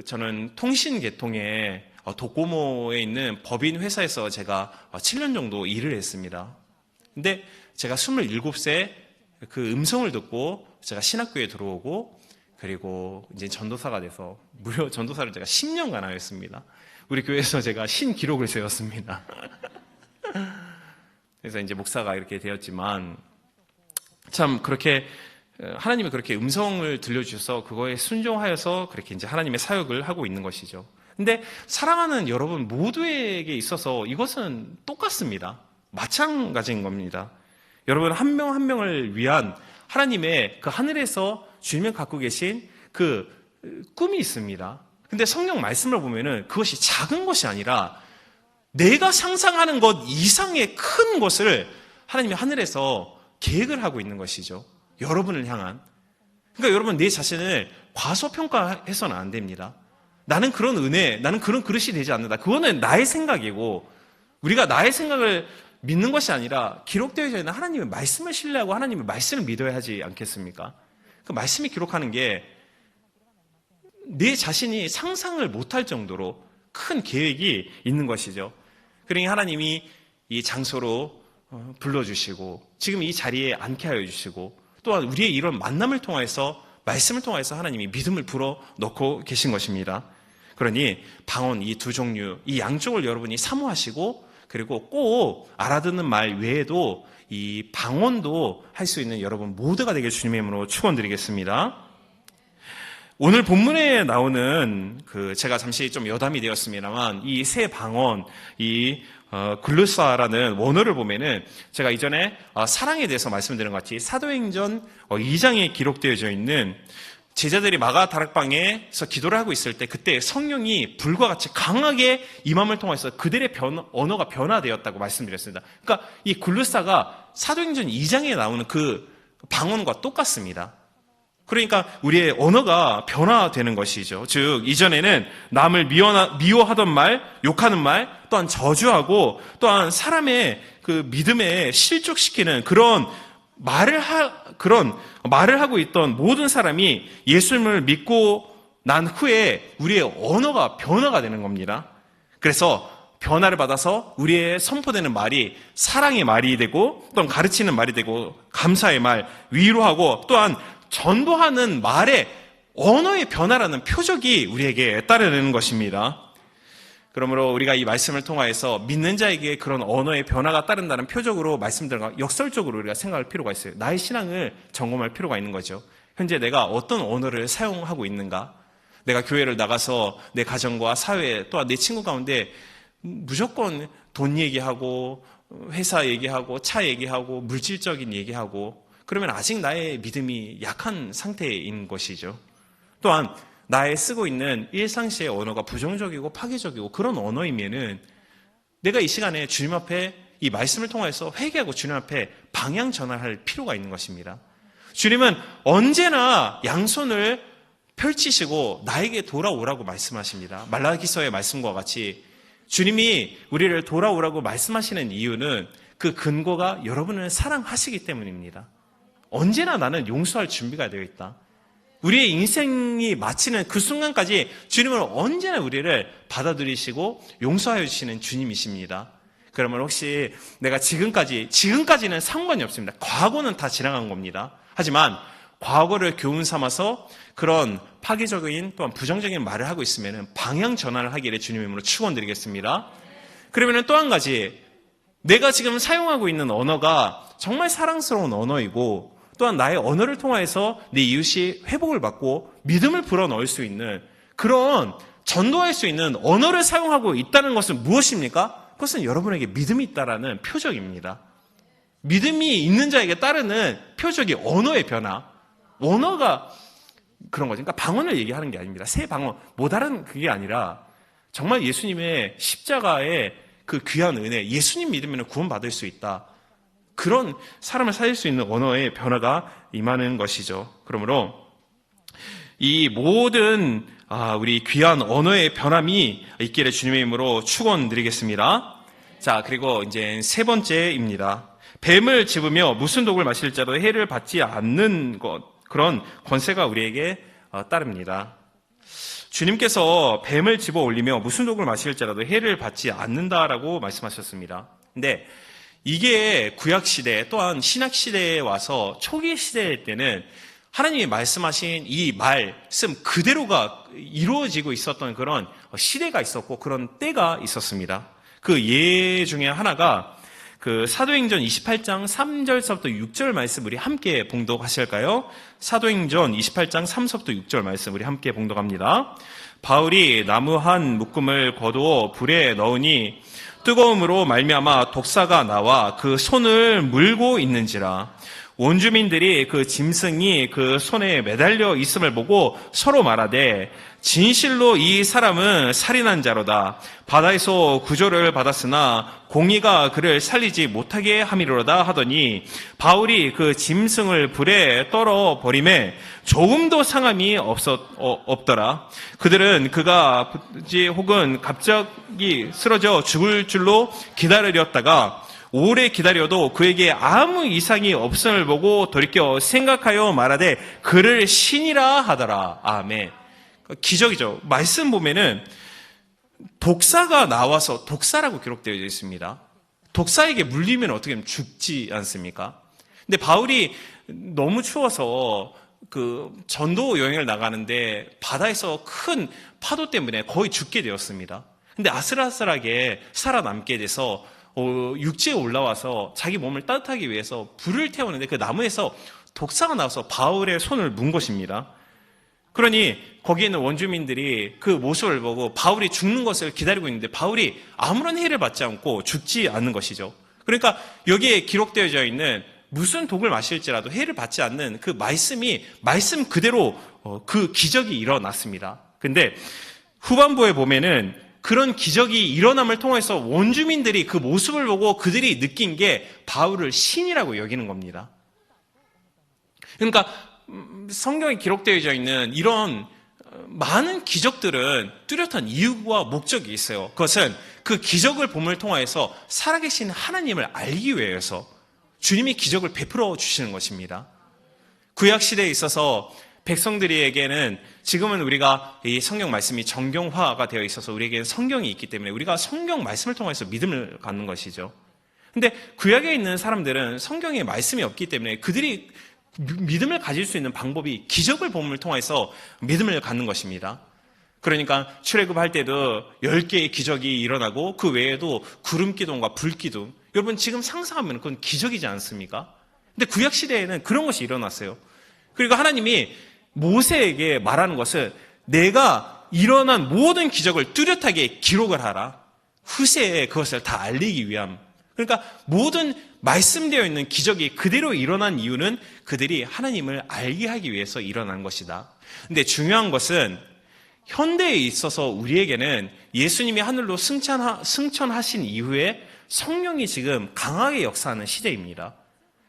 Speaker 1: 저는 통신 계통에 도코모에 있는 법인 회사에서 제가 7년 정도 일을 했습니다. 근데 제가 27세 그 음성을 듣고 제가 신학교에 들어오고 그리고 이제 전도사가 돼서 무려 전도사를 제가 10년간 하였습니다. 우리 교회에서 제가 신기록을 세웠습니다. 그래서 이제 목사가 이렇게 되었지만 참 그렇게 하나님이 그렇게 음성을 들려주셔서 그거에 순종하여서 그렇게 이제 하나님의 사역을 하고 있는 것이죠. 근데 사랑하는 여러분 모두에게 있어서 이것은 똑같습니다. 마찬가지인 겁니다. 여러분 한 명 한 명을 위한 하나님의 그 하늘에서 주님이 갖고 계신 그 꿈이 있습니다. 근데 성경 말씀을 보면은 그것이 작은 것이 아니라 내가 상상하는 것 이상의 큰 것을 하나님이 하늘에서 계획을 하고 있는 것이죠. 여러분을 향한. 그러니까 여러분 내 자신을 과소평가해서는 안 됩니다. 나는 그런 은혜, 나는 그런 그릇이 되지 않는다. 그거는 나의 생각이고 우리가 나의 생각을 믿는 것이 아니라 기록되어 있는 하나님의 말씀을 신뢰하고 하나님의 말씀을 믿어야 하지 않겠습니까? 그 말씀이 기록하는 게 내 자신이 상상을 못할 정도로 큰 계획이 있는 것이죠. 그러니 하나님이 이 장소로 불러주시고 지금 이 자리에 앉게 하여 주시고 또한 우리의 이런 만남을 통해서 말씀을 통해서 하나님이 믿음을 불어넣고 계신 것입니다. 그러니 방언 이 두 종류, 이 양쪽을 여러분이 사모하시고 그리고 꼭 알아듣는 말 외에도 이 방언도 할 수 있는 여러분 모두가 되길 주님의 이름으로 축원드리겠습니다. 오늘 본문에 나오는 제가 잠시 좀 여담이 되었습니다만 이 세 방언, 이 글루사라는 원어를 보면은 제가 이전에 사랑에 대해서 말씀드린 것 같이 사도행전 2장에 기록되어져 있는 제자들이 마가 다락방에서 기도를 하고 있을 때 그때 성령이 불과 같이 강하게 임함을 통해서 그들의 언어가 변화되었다고 말씀드렸습니다. 그러니까 이 글루사가 사도행전 2장에 나오는 그 방언과 똑같습니다. 그러니까 우리의 언어가 변화되는 것이죠. 즉 이전에는 남을 미워하던 말, 욕하는 말, 또한 저주하고 또한 사람의 그 믿음에 실족시키는 그런 말을 하고 있던 모든 사람이 예수님을 믿고 난 후에 우리의 언어가 변화가 되는 겁니다. 그래서 변화를 받아서 우리의 선포되는 말이 사랑의 말이 되고 또한 가르치는 말이 되고 감사의 말, 위로하고 또한 전도하는 말의 언어의 변화라는 표적이 우리에게 따르는 것입니다. 그러므로 우리가 이 말씀을 통하여서 믿는 자에게 그런 언어의 변화가 따른다는 표적으로 말씀드린 것 역설적으로 우리가 생각할 필요가 있어요. 나의 신앙을 점검할 필요가 있는 거죠. 현재 내가 어떤 언어를 사용하고 있는가? 내가 교회를 나가서 내 가정과 사회 또한 내 친구 가운데 무조건 돈 얘기하고 회사 얘기하고 차 얘기하고 물질적인 얘기하고 그러면 아직 나의 믿음이 약한 상태인 것이죠. 또한 나의 쓰고 있는 일상시의 언어가 부정적이고 파괴적이고 그런 언어이면은 내가 이 시간에 주님 앞에 이 말씀을 통해서 회개하고 주님 앞에 방향 전환할 필요가 있는 것입니다. 주님은 언제나 양손을 펼치시고 나에게 돌아오라고 말씀하십니다. 말라기서의 말씀과 같이 주님이 우리를 돌아오라고 말씀하시는 이유는 그 근거가 여러분을 사랑하시기 때문입니다. 언제나 나는 용서할 준비가 되어 있다. 우리의 인생이 마치는 그 순간까지 주님은 언제나 우리를 받아들이시고 용서하여 주시는 주님이십니다. 그러면 혹시 내가 지금까지는 상관이 없습니다. 과거는 다 지나간 겁니다. 하지만 과거를 교훈 삼아서 그런 파괴적인 또한 부정적인 말을 하고 있으면 방향 전환을 하기를 주님의 이름으로 축원드리겠습니다. 그러면 또 한 가지, 내가 지금 사용하고 있는 언어가 정말 사랑스러운 언어이고 또한 나의 언어를 통해서 내 이웃이 회복을 받고 믿음을 불어넣을 수 있는 그런 전도할 수 있는 언어를 사용하고 있다는 것은 무엇입니까? 그것은 여러분에게 믿음이 있다라는 표적입니다. 믿음이 있는 자에게 따르는 표적이 언어의 변화. 언어가 그런 거죠. 그러니까 방언을 얘기하는 게 아닙니다. 새 방언, 못 다른 그게 아니라 정말 예수님의 십자가의 그 귀한 은혜, 예수님 믿으면 구원받을 수 있다. 그런 사람을 살릴 수 있는 언어의 변화가 임하는 것이죠. 그러므로 이 모든 우리 귀한 언어의 변함이 있기를 주님의 이름으로 축원드리겠습니다. 자, 그리고 이제 세 번째입니다. 뱀을 집으며 무슨 독을 마실지라도 해를 받지 않는 것, 그런 권세가 우리에게 따릅니다. 주님께서 뱀을 집어 올리며 무슨 독을 마실지라도 해를 받지 않는다라고 말씀하셨습니다. 근데 이게 구약시대 또한 신약시대에 와서 초기 시대 때는 하나님이 말씀하신 이 말씀 그대로가 이루어지고 있었던 그런 시대가 있었고 그런 때가 있었습니다. 그 예 중에 하나가 그 사도행전 28장 3절서부터 6절 말씀 우리 함께 봉독하실까요? 사도행전 28장 3절부터 6절 말씀 우리 함께 봉독합니다. 바울이 나무 한 묶음을 거두어 불에 넣으니 뜨거움으로 말미암아 독사가 나와 그 손을 물고 있는지라. 원주민들이 그 짐승이 그 손에 매달려 있음을 보고 서로 말하되 진실로 이 사람은 살인한 자로다. 바다에서 구조를 받았으나 공의가 그를 살리지 못하게 함이로다 하더니 바울이 그 짐승을 불에 떨어 버림에 조금도 상함이 없더라. 그들은 그가 혹은 갑자기 쓰러져 죽을 줄로 기다렸다가 오래 기다려도 그에게 아무 이상이 없음을 보고 돌이켜 생각하여 말하되 그를 신이라 하더라. 아멘. 기적이죠. 말씀 보면은 독사가 나와서 독사라고 기록되어 있습니다. 독사에게 물리면 어떻게 하면 죽지 않습니까? 근데 바울이 너무 추워서 그 전도 여행을 나가는데 바다에서 큰 파도 때문에 거의 죽게 되었습니다. 근데 아슬아슬하게 살아남게 돼서 육지에 올라와서 자기 몸을 따뜻하기 위해서 불을 태우는데 그 나무에서 독사가 나와서 바울의 손을 문 것입니다. 그러니 거기에 있는 원주민들이 그 모습을 보고 바울이 죽는 것을 기다리고 있는데 바울이 아무런 해를 받지 않고 죽지 않는 것이죠. 그러니까 여기에 기록되어져 있는 무슨 독을 마실지라도 해를 받지 않는 그 말씀이 말씀 그대로 그 기적이 일어났습니다. 근데 후반부에 보면은 그런 기적이 일어남을 통해서 원주민들이 그 모습을 보고 그들이 느낀 게 바울을 신이라고 여기는 겁니다. 그러니까 성경에 기록되어져 있는 이런 많은 기적들은 뚜렷한 이유와 목적이 있어요. 그것은 그 기적을 봄을 통해서 살아계신 하나님을 알기 위해서 주님이 기적을 베풀어 주시는 것입니다. 구약시대에 있어서 백성들에게는 지금은 우리가 이 성경 말씀이 정경화가 되어 있어서 우리에게는 성경이 있기 때문에 우리가 성경 말씀을 통해서 믿음을 갖는 것이죠. 근데 구약에 있는 사람들은 성경에 말씀이 없기 때문에 그들이 믿음을 가질 수 있는 방법이 기적을 봄을 통해서 믿음을 갖는 것입니다. 그러니까 출애굽할 때도 10개의 기적이 일어나고 그 외에도 구름기둥과 불기둥, 여러분 지금 상상하면 그건 기적이지 않습니까? 근데 구약시대에는 그런 것이 일어났어요. 그리고 하나님이 모세에게 말하는 것은 내가 일어난 모든 기적을 뚜렷하게 기록을 하라. 후세에 그것을 다 알리기 위함. 그러니까 모든 말씀되어 있는 기적이 그대로 일어난 이유는 그들이 하나님을 알게 하기 위해서 일어난 것이다. 근데 중요한 것은 현대에 있어서 우리에게는 예수님이 하늘로 승천하신 이후에 성령이 지금 강하게 역사하는 시대입니다.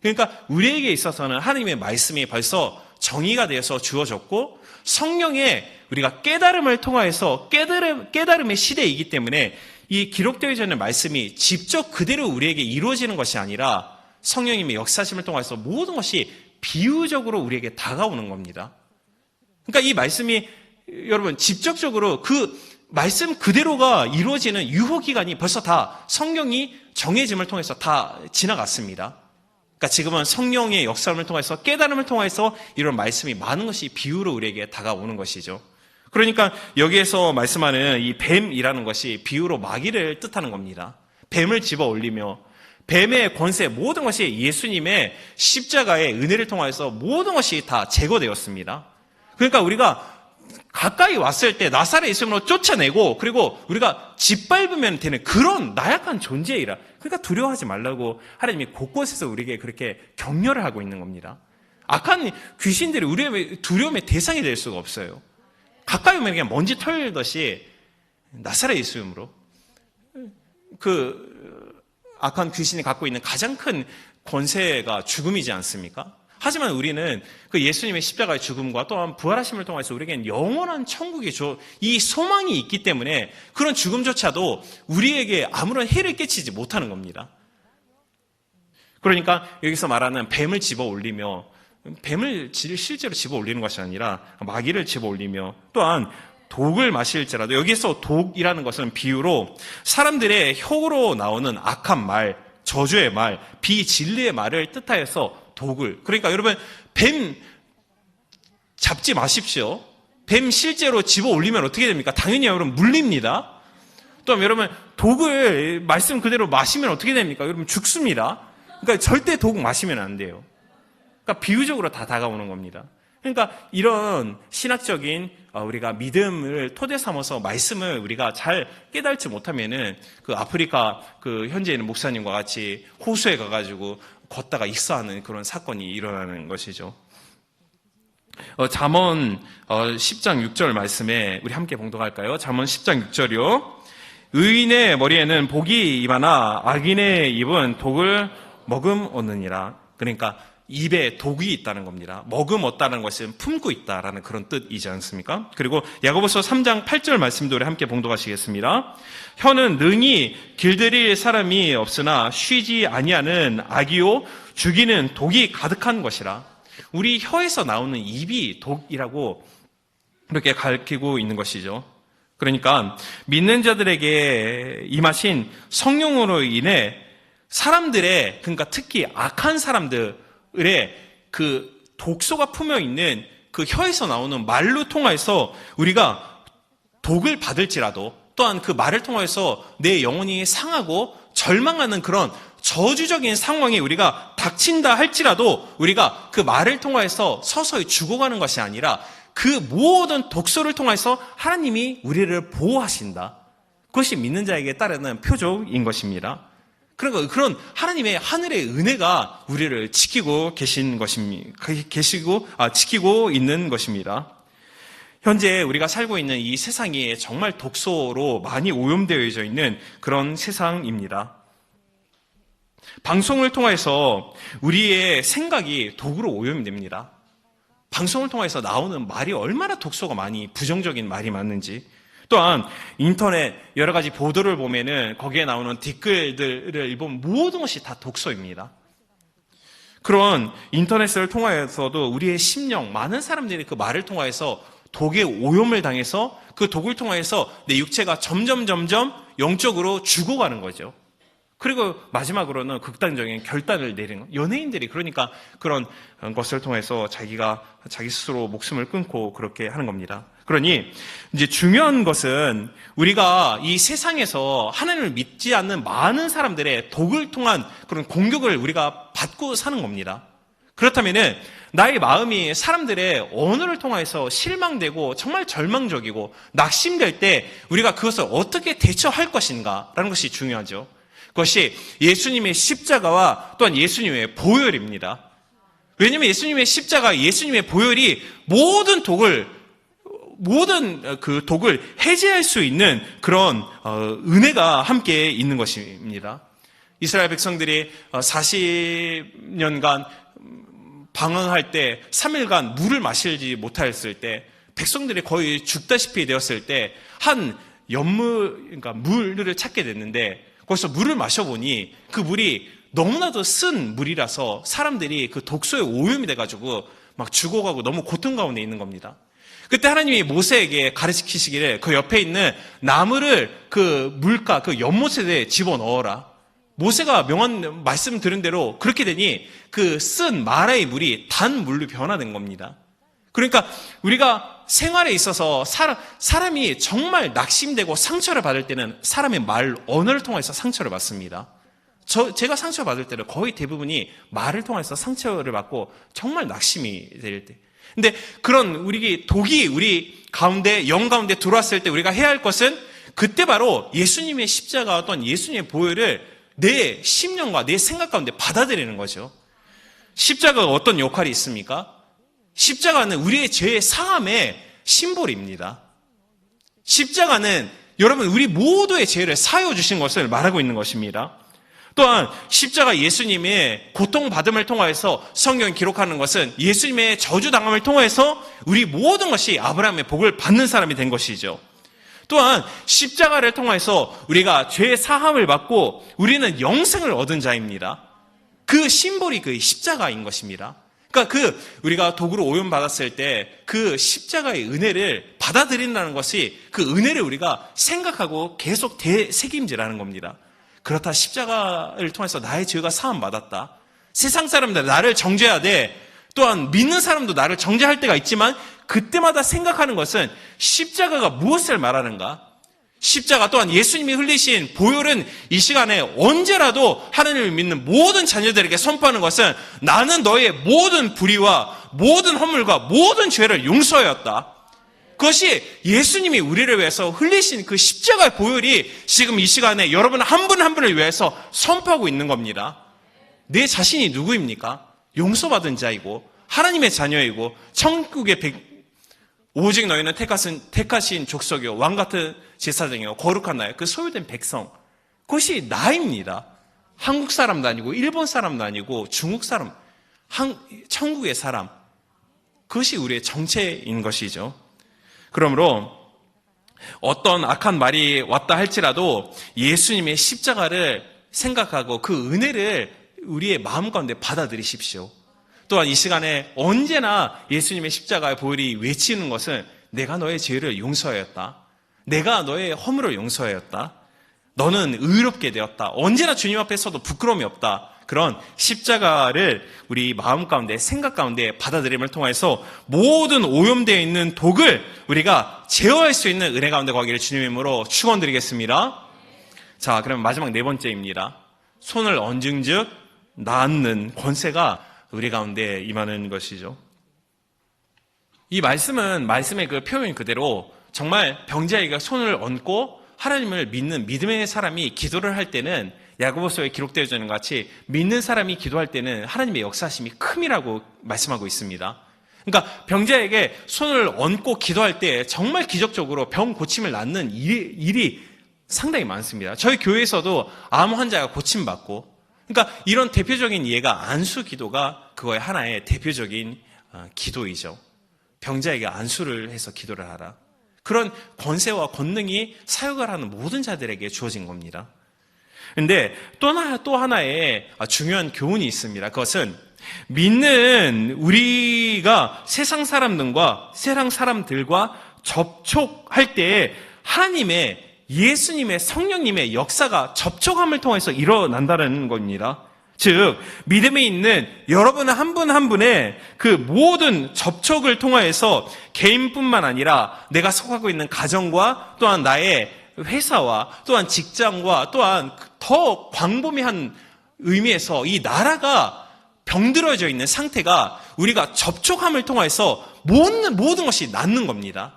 Speaker 1: 그러니까 우리에게 있어서는 하나님의 말씀이 벌써 정의가 되어서 주어졌고 성령의 우리가 깨달음을 통하여서 깨달음의 시대이기 때문에 이 기록되어져 있는 말씀이 직접 그대로 우리에게 이루어지는 것이 아니라 성령님의 역사심을 통해서 모든 것이 비유적으로 우리에게 다가오는 겁니다. 그러니까 이 말씀이 여러분 직접적으로 그 말씀 그대로가 이루어지는 유효기간이 벌써 다 성령이 정해짐을 통해서 다 지나갔습니다. 그러니까 지금은 성령의 역사를 통해서 깨달음을 통해서 이런 말씀이 많은 것이 비유로 우리에게 다가오는 것이죠. 그러니까 여기에서 말씀하는 이 뱀이라는 것이 비유로 마귀를 뜻하는 겁니다. 뱀을 집어 올리며 뱀의 권세 모든 것이 예수님의 십자가의 은혜를 통해서 모든 것이 다 제거되었습니다. 그러니까 우리가 가까이 왔을 때 나사렛 예수님으로 쫓아내고 그리고 우리가 짓밟으면 되는 그런 나약한 존재이라. 그러니까 두려워하지 말라고 하나님이 곳곳에서 우리에게 그렇게 격려를 하고 있는 겁니다. 악한 귀신들이 우리의 두려움의 대상이 될 수가 없어요. 가까이 오면 그냥 먼지 털듯이 나사렛 예수님으로 그 악한 귀신이 갖고 있는 가장 큰 권세가 죽음이지 않습니까? 하지만 우리는 그 예수님의 십자가의 죽음과 또한 부활하심을 통해서 우리에겐 영원한 천국의 이 소망이 있기 때문에 그런 죽음조차도 우리에게 아무런 해를 끼치지 못하는 겁니다. 그러니까 여기서 말하는 뱀을 집어 올리며 뱀을 실제로 집어 올리는 것이 아니라 마귀를 집어 올리며 또한 독을 마실지라도 여기서 독이라는 것은 비유로 사람들의 혀로 나오는 악한 말, 저주의 말, 비진리의 말을 뜻하여서 독을. 그러니까 여러분 뱀 잡지 마십시오. 뱀 실제로 집어 올리면 어떻게 됩니까? 당연히 여러분 물립니다. 또 여러분 독을 말씀 그대로 마시면 어떻게 됩니까? 여러분 죽습니다. 그러니까 절대 독 마시면 안 돼요. 그러니까 비유적으로 다 다가오는 겁니다. 그러니까 이런 신학적인 우리가 믿음을 토대 삼아서 말씀을 우리가 잘 깨달지 못하면은 그 아프리카 그 현재 있는 목사님과 같이 호수에 가가지고 걷다가 익사하는 그런 사건이 일어나는 것이죠. 잠언 10장 6절 말씀에 우리 함께 봉독할까요? 잠언 10장 6절이요. 의인의 머리에는 복이 임하나 악인의 입은 독을 머금었느니라. 그러니까 입에 독이 있다는 겁니다. 머금었다는 것은 품고 있다라는 그런 뜻이지 않습니까? 그리고 야고보서 3장 8절 말씀도 우리 함께 봉독하시겠습니다. 혀는 능히 길들일 사람이 없으나 쉬지 아니하는 악이요 죽이는 독이 가득한 것이라. 우리 혀에서 나오는 입이 독이라고 이렇게 가르치고 있는 것이죠. 그러니까 믿는 자들에게 임하신 성령으로 인해 사람들의, 그러니까 특히 악한 사람들의 그 독소가 품어 있는 그 혀에서 나오는 말로 통해서 우리가 독을 받을지라도 또한 그 말을 통해서 내 영혼이 상하고 절망하는 그런 저주적인 상황에 우리가 닥친다 할지라도 우리가 그 말을 통해서 서서히 죽어가는 것이 아니라 그 모든 독소를 통해서 하나님이 우리를 보호하신다. 그것이 믿는 자에게 따르는 표적인 것입니다. 그러니까 그런 하나님의 하늘의 은혜가 우리를 지키고 계신 것입니다. 지키고 있는 것입니다. 현재 우리가 살고 있는 이 세상이 정말 독소로 많이 오염되어져 있는 그런 세상입니다. 방송을 통해서 우리의 생각이 독으로 오염됩니다. 방송을 통해서 나오는 말이 얼마나 독소가 많이 부정적인 말이 많은지, 또한 인터넷 여러 가지 보도를 보면은 거기에 나오는 댓글들을 보면 모든 것이 다 독소입니다. 그런 인터넷을 통하여서도 우리의 심령, 많은 사람들이 그 말을 통하여서 독의 오염을 당해서 그 독을 통해서 내 육체가 점점 영적으로 죽어가는 거죠. 그리고 마지막으로는 극단적인 결단을 내리는 것. 연예인들이 그러니까 그런 것을 통해서 자기 스스로 목숨을 끊고 그렇게 하는 겁니다. 그러니 이제 중요한 것은 우리가 이 세상에서 하나님을 믿지 않는 많은 사람들의 독을 통한 그런 공격을 우리가 받고 사는 겁니다. 그렇다면은 나의 마음이 사람들의 언어를 통해서 실망되고 정말 절망적이고 낙심될 때 우리가 그것을 어떻게 대처할 것인가라는 것이 중요하죠. 그것이 예수님의 십자가와 또한 예수님의 보혈입니다. 왜냐하면 예수님의 십자가, 예수님의 보혈이 모든 그 독을 해제할 수 있는 그런 은혜가 함께 있는 것입니다. 이스라엘 백성들이 40년간 방황할 때 3일간 물을 마시지 못하였을 때 백성들이 거의 죽다시피 되었을 때 한 그러니까 물을 찾게 됐는데 거기서 물을 마셔보니 그 물이 너무나도 쓴 물이라서 사람들이 그 독소에 오염이 돼가지고 막 죽어가고 너무 고통 가운데 있는 겁니다. 그때 하나님이 모세에게 가르치시기를 그 옆에 있는 나무를 그 물가, 그 연못에 집어넣어라. 모세가 명한 말씀 들은 대로 그렇게 되니 그 쓴 마라의 물이 단 물로 변화된 겁니다. 그러니까 우리가 생활에 있어서 사람이 정말 낙심되고 상처를 받을 때는 사람의 말, 언어를 통해서 상처를 받습니다. 제가 상처받을 때는 거의 대부분이 말을 통해서 상처를 받고 정말 낙심이 될 때. 근데 그런 독이 우리 가운데, 영 가운데 들어왔을 때 우리가 해야 할 것은 그때 바로 예수님의 십자가 또는 예수님의 보혈을 내 심령과 내 생각 가운데 받아들이는 거죠. 십자가가 어떤 역할이 있습니까? 십자가는 우리의 죄의 사함의 심볼입니다. 십자가는 여러분 우리 모두의 죄를 사하여 주신 것을 말하고 있는 것입니다. 또한 십자가 예수님의 고통받음을 통하여서 성경이 기록하는 것은 예수님의 저주당함을 통해서 우리 모든 것이 아브라함의 복을 받는 사람이 된 것이죠. 또한 십자가를 통해서 우리가 죄의 사함을 받고 우리는 영생을 얻은 자입니다. 그 심볼이 그 십자가인 것입니다. 그러니까 우리가 독으로 오염받았을 때 그 십자가의 은혜를 받아들인다는 것이 그 은혜를 우리가 생각하고 계속 되새김질하는 겁니다. 그렇다, 십자가를 통해서 나의 죄가 사함받았다. 세상 사람들 나를 정죄해야 돼. 또한 믿는 사람도 나를 정죄할 때가 있지만 그때마다 생각하는 것은 십자가가 무엇을 말하는가? 십자가 또한 예수님이 흘리신 보혈은 이 시간에 언제라도 하나님을 믿는 모든 자녀들에게 선포하는 것은 나는 너의 모든 불의와 모든 허물과 모든 죄를 용서하였다. 그것이 예수님이 우리를 위해서 흘리신 그 십자가의 보혈이 지금 이 시간에 여러분 한 분 한 분을 위해서 선포하고 있는 겁니다. 내 자신이 누구입니까? 용서받은 자이고 하나님의 자녀이고 천국의 오직 너희는 택하신 족속이요 왕같은 제사장이요 거룩한 나요 그 소유된 백성, 그것이 나입니다. 한국 사람도 아니고 일본 사람도 아니고 중국 사람, 천국의 사람, 그것이 우리의 정체인 것이죠. 그러므로 어떤 악한 말이 왔다 할지라도 예수님의 십자가를 생각하고 그 은혜를 우리의 마음 가운데 받아들이십시오. 또한 이 시간에 언제나 예수님의 십자가의 보혈이 외치는 것은 내가 너의 죄를 용서하였다. 내가 너의 허물을 용서하였다. 너는 의롭게 되었다. 언제나 주님 앞에서도 부끄러움이 없다. 그런 십자가를 우리 마음 가운데, 생각 가운데 받아들임을 통해서 모든 오염되어 있는 독을 우리가 제어할 수 있는 은혜 가운데 가기를 주님의 이름으로 축원드리겠습니다. 자, 그럼 마지막 네 번째입니다. 손을 얹은즉 낫는 권세가 우리 가운데 임하는 것이죠. 이 말씀은 말씀의 그 표현 그대로 정말 병자에게 손을 얹고 하나님을 믿는 믿음의 사람이 기도를 할 때는 야고보서에 기록되어 있는 것 같이 믿는 사람이 기도할 때는 하나님의 역사심이 큼이라고 말씀하고 있습니다. 그러니까 병자에게 손을 얹고 기도할 때 정말 기적적으로 병 고침을 낳는 일이 상당히 많습니다. 저희 교회에서도 암 환자가 고침받고, 그러니까 이런 대표적인 예가 안수 기도가 그거의 하나의 대표적인 기도이죠. 병자에게 안수를 해서 기도를 하라. 그런 권세와 권능이 사역을 하는 모든 자들에게 주어진 겁니다. 그런데 또 하나의 중요한 교훈이 있습니다. 그것은 믿는 우리가 세상 사람들과 접촉할 때 하나님의 예수님의 성령님의 역사가 접촉함을 통해서 일어난다는 겁니다. 즉 믿음에 있는 여러분 한 분 한 분의 그 모든 접촉을 통하여서 개인뿐만 아니라 내가 속하고 있는 가정과 또한 나의 회사와 또한 직장과 또한 더 광범위한 의미에서 이 나라가 병들어져 있는 상태가 우리가 접촉함을 통해서 모든 것이 낫는 겁니다.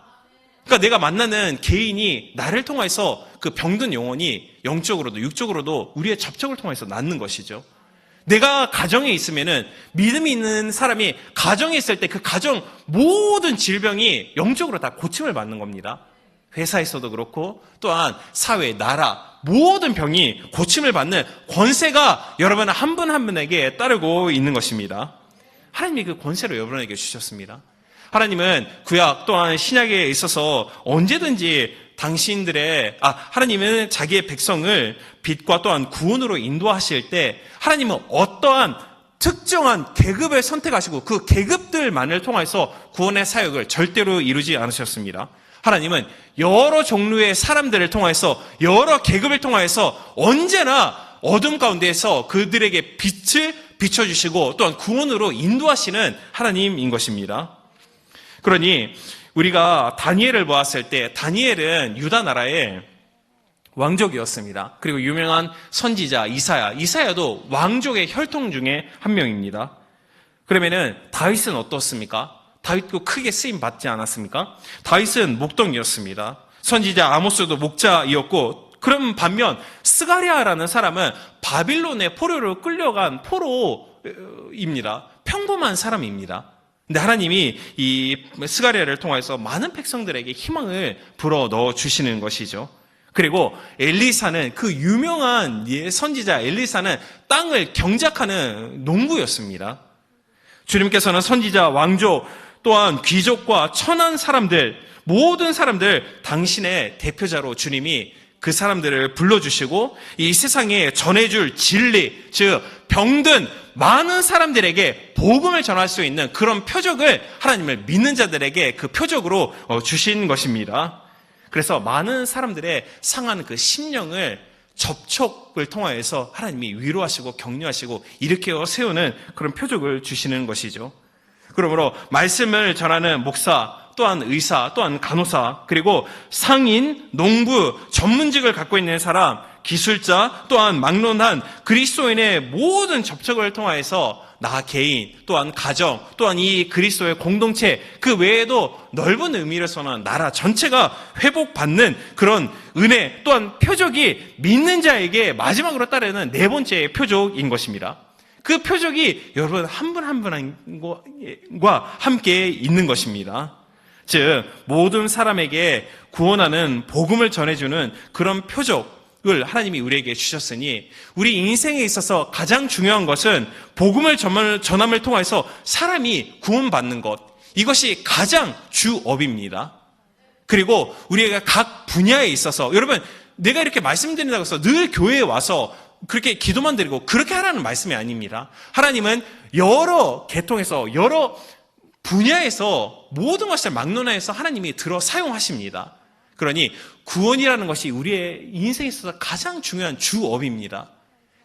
Speaker 1: 그러니까 내가 만나는 개인이 나를 통해서 그 병든 영혼이 영적으로도 육적으로도 우리의 접촉을 통해서 낫는 것이죠. 내가 가정에 있으면은 믿음이 있는 사람이 가정에 있을 때 그 가정 모든 질병이 영적으로 다 고침을 받는 겁니다. 회사에서도 그렇고 또한 사회, 나라 모든 병이 고침을 받는 권세가 여러분 한 분 한 분에게 따르고 있는 것입니다. 하나님이 그 권세를 여러분에게 주셨습니다. 하나님은 구약 또한 신약에 있어서 언제든지 하나님은 자기의 백성을 빛과 또한 구원으로 인도하실 때 하나님은 어떠한 특정한 계급을 선택하시고 그 계급들만을 통해서 구원의 사역을 절대로 이루지 않으셨습니다. 하나님은 여러 종류의 사람들을 통해서 여러 계급을 통해서 언제나 어둠 가운데에서 그들에게 빛을 비춰주시고 또한 구원으로 인도하시는 하나님인 것입니다. 그러니 우리가 다니엘을 보았을 때 다니엘은 유다 나라의 왕족이었습니다. 그리고 유명한 선지자 이사야도 왕족의 혈통 중에 한 명입니다. 그러면은 다윗은 어떻습니까? 다윗도 크게 쓰임 받지 않았습니까? 다윗은 목동이었습니다. 선지자 아모스도 목자이었고, 그럼 반면 스가랴라는 사람은 바빌론의 포로로 끌려간 포로입니다. 평범한 사람입니다. 근데 하나님이 이 스가랴를 통해서 많은 백성들에게 희망을 불어 넣어 주시는 것이죠. 그리고 엘리사는 그 유명한 선지자 엘리사는 땅을 경작하는 농부였습니다. 주님께서는 선지자, 왕족, 또한 귀족과 천한 사람들, 모든 사람들 당신의 대표자로 주님이 그 사람들을 불러주시고 이 세상에 전해줄 진리, 즉 병든 많은 사람들에게 복음을 전할 수 있는 그런 표적을 하나님을 믿는 자들에게 그 표적으로 주신 것입니다. 그래서 많은 사람들의 상한 그 심령을 접촉을 통하여서 하나님이 위로하시고 격려하시고 일으켜 세우는 그런 표적을 주시는 것이죠. 그러므로 말씀을 전하는 목사, 또한 의사, 또한 간호사, 그리고 상인, 농부, 전문직을 갖고 있는 사람, 기술자, 또한 막론한 그리스도인의 모든 접촉을 통하여서 나 개인, 또한 가정, 또한 이 그리스도의 공동체, 그 외에도 넓은 의미로서는 나라 전체가 회복받는 그런 은혜, 또한 표적이 믿는 자에게 마지막으로 따르는 네 번째 표적인 것입니다. 그 표적이 여러분 한 분 한 분과 함께 있는 것입니다. 즉 모든 사람에게 구원하는 복음을 전해주는 그런 표적을 하나님이 우리에게 주셨으니 우리 인생에 있어서 가장 중요한 것은 복음을 전함을 통해서 사람이 구원받는 것, 이것이 가장 주업입니다. 그리고 우리가 각 분야에 있어서 여러분 내가 이렇게 말씀드린다고 해서 늘 교회에 와서 그렇게 기도만 드리고 그렇게 하라는 말씀이 아닙니다. 하나님은 여러 계통에서 여러 분야에서 모든 것을 막론하여서 하나님이 들어 사용하십니다. 그러니 구원이라는 것이 우리의 인생에 있어서 가장 중요한 주업입니다.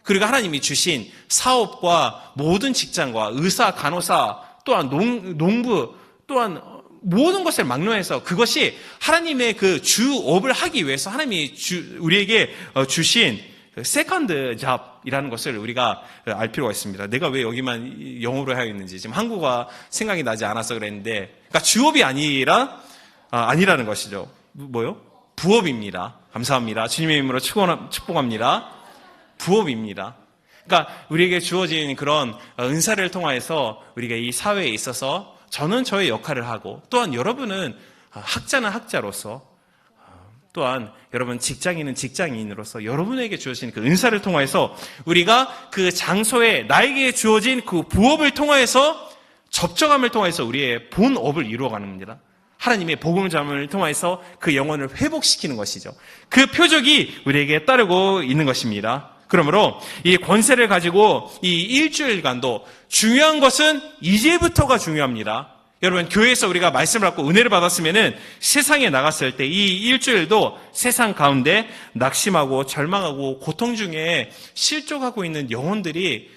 Speaker 1: 그리고 하나님이 주신 사업과 모든 직장과 의사, 간호사, 또한 농부, 또한 모든 것을 막론해서 그것이 하나님의 그 주업을 하기 위해서 하나님이 우리에게 주신 세컨드 잡이라는 것을 우리가 알 필요가 있습니다. 내가 왜 여기만 영어로 하고 있는지 지금 한국어 생각이 나지 않아서 그랬는데, 그러니까 주업이 아니라는 것이죠. 뭐요? 부업입니다. 감사합니다. 주님의 이름으로 축복합니다. 부업입니다. 그러니까 우리에게 주어진 그런 은사를 통하여서 우리가 이 사회에 있어서 저는 저의 역할을 하고, 또한 여러분은 학자는 학자로서, 또한 여러분 직장인은 직장인으로서 여러분에게 주어진 그 은사를 통하여서 우리가 그 장소에 나에게 주어진 그 부업을 통하여서 접촉함을 통해서 우리의 본업을 이루어가는 겁니다. 하나님의 복음을 전함을 통해서 그 영혼을 회복시키는 것이죠. 그 표적이 우리에게 따르고 있는 것입니다. 그러므로 이 권세를 가지고 이 일주일간도 중요한 것은 이제부터가 중요합니다. 여러분, 교회에서 우리가 말씀을 받고 은혜를 받았으면은 세상에 나갔을 때 이 일주일도 세상 가운데 낙심하고 절망하고 고통 중에 실족하고 있는 영혼들이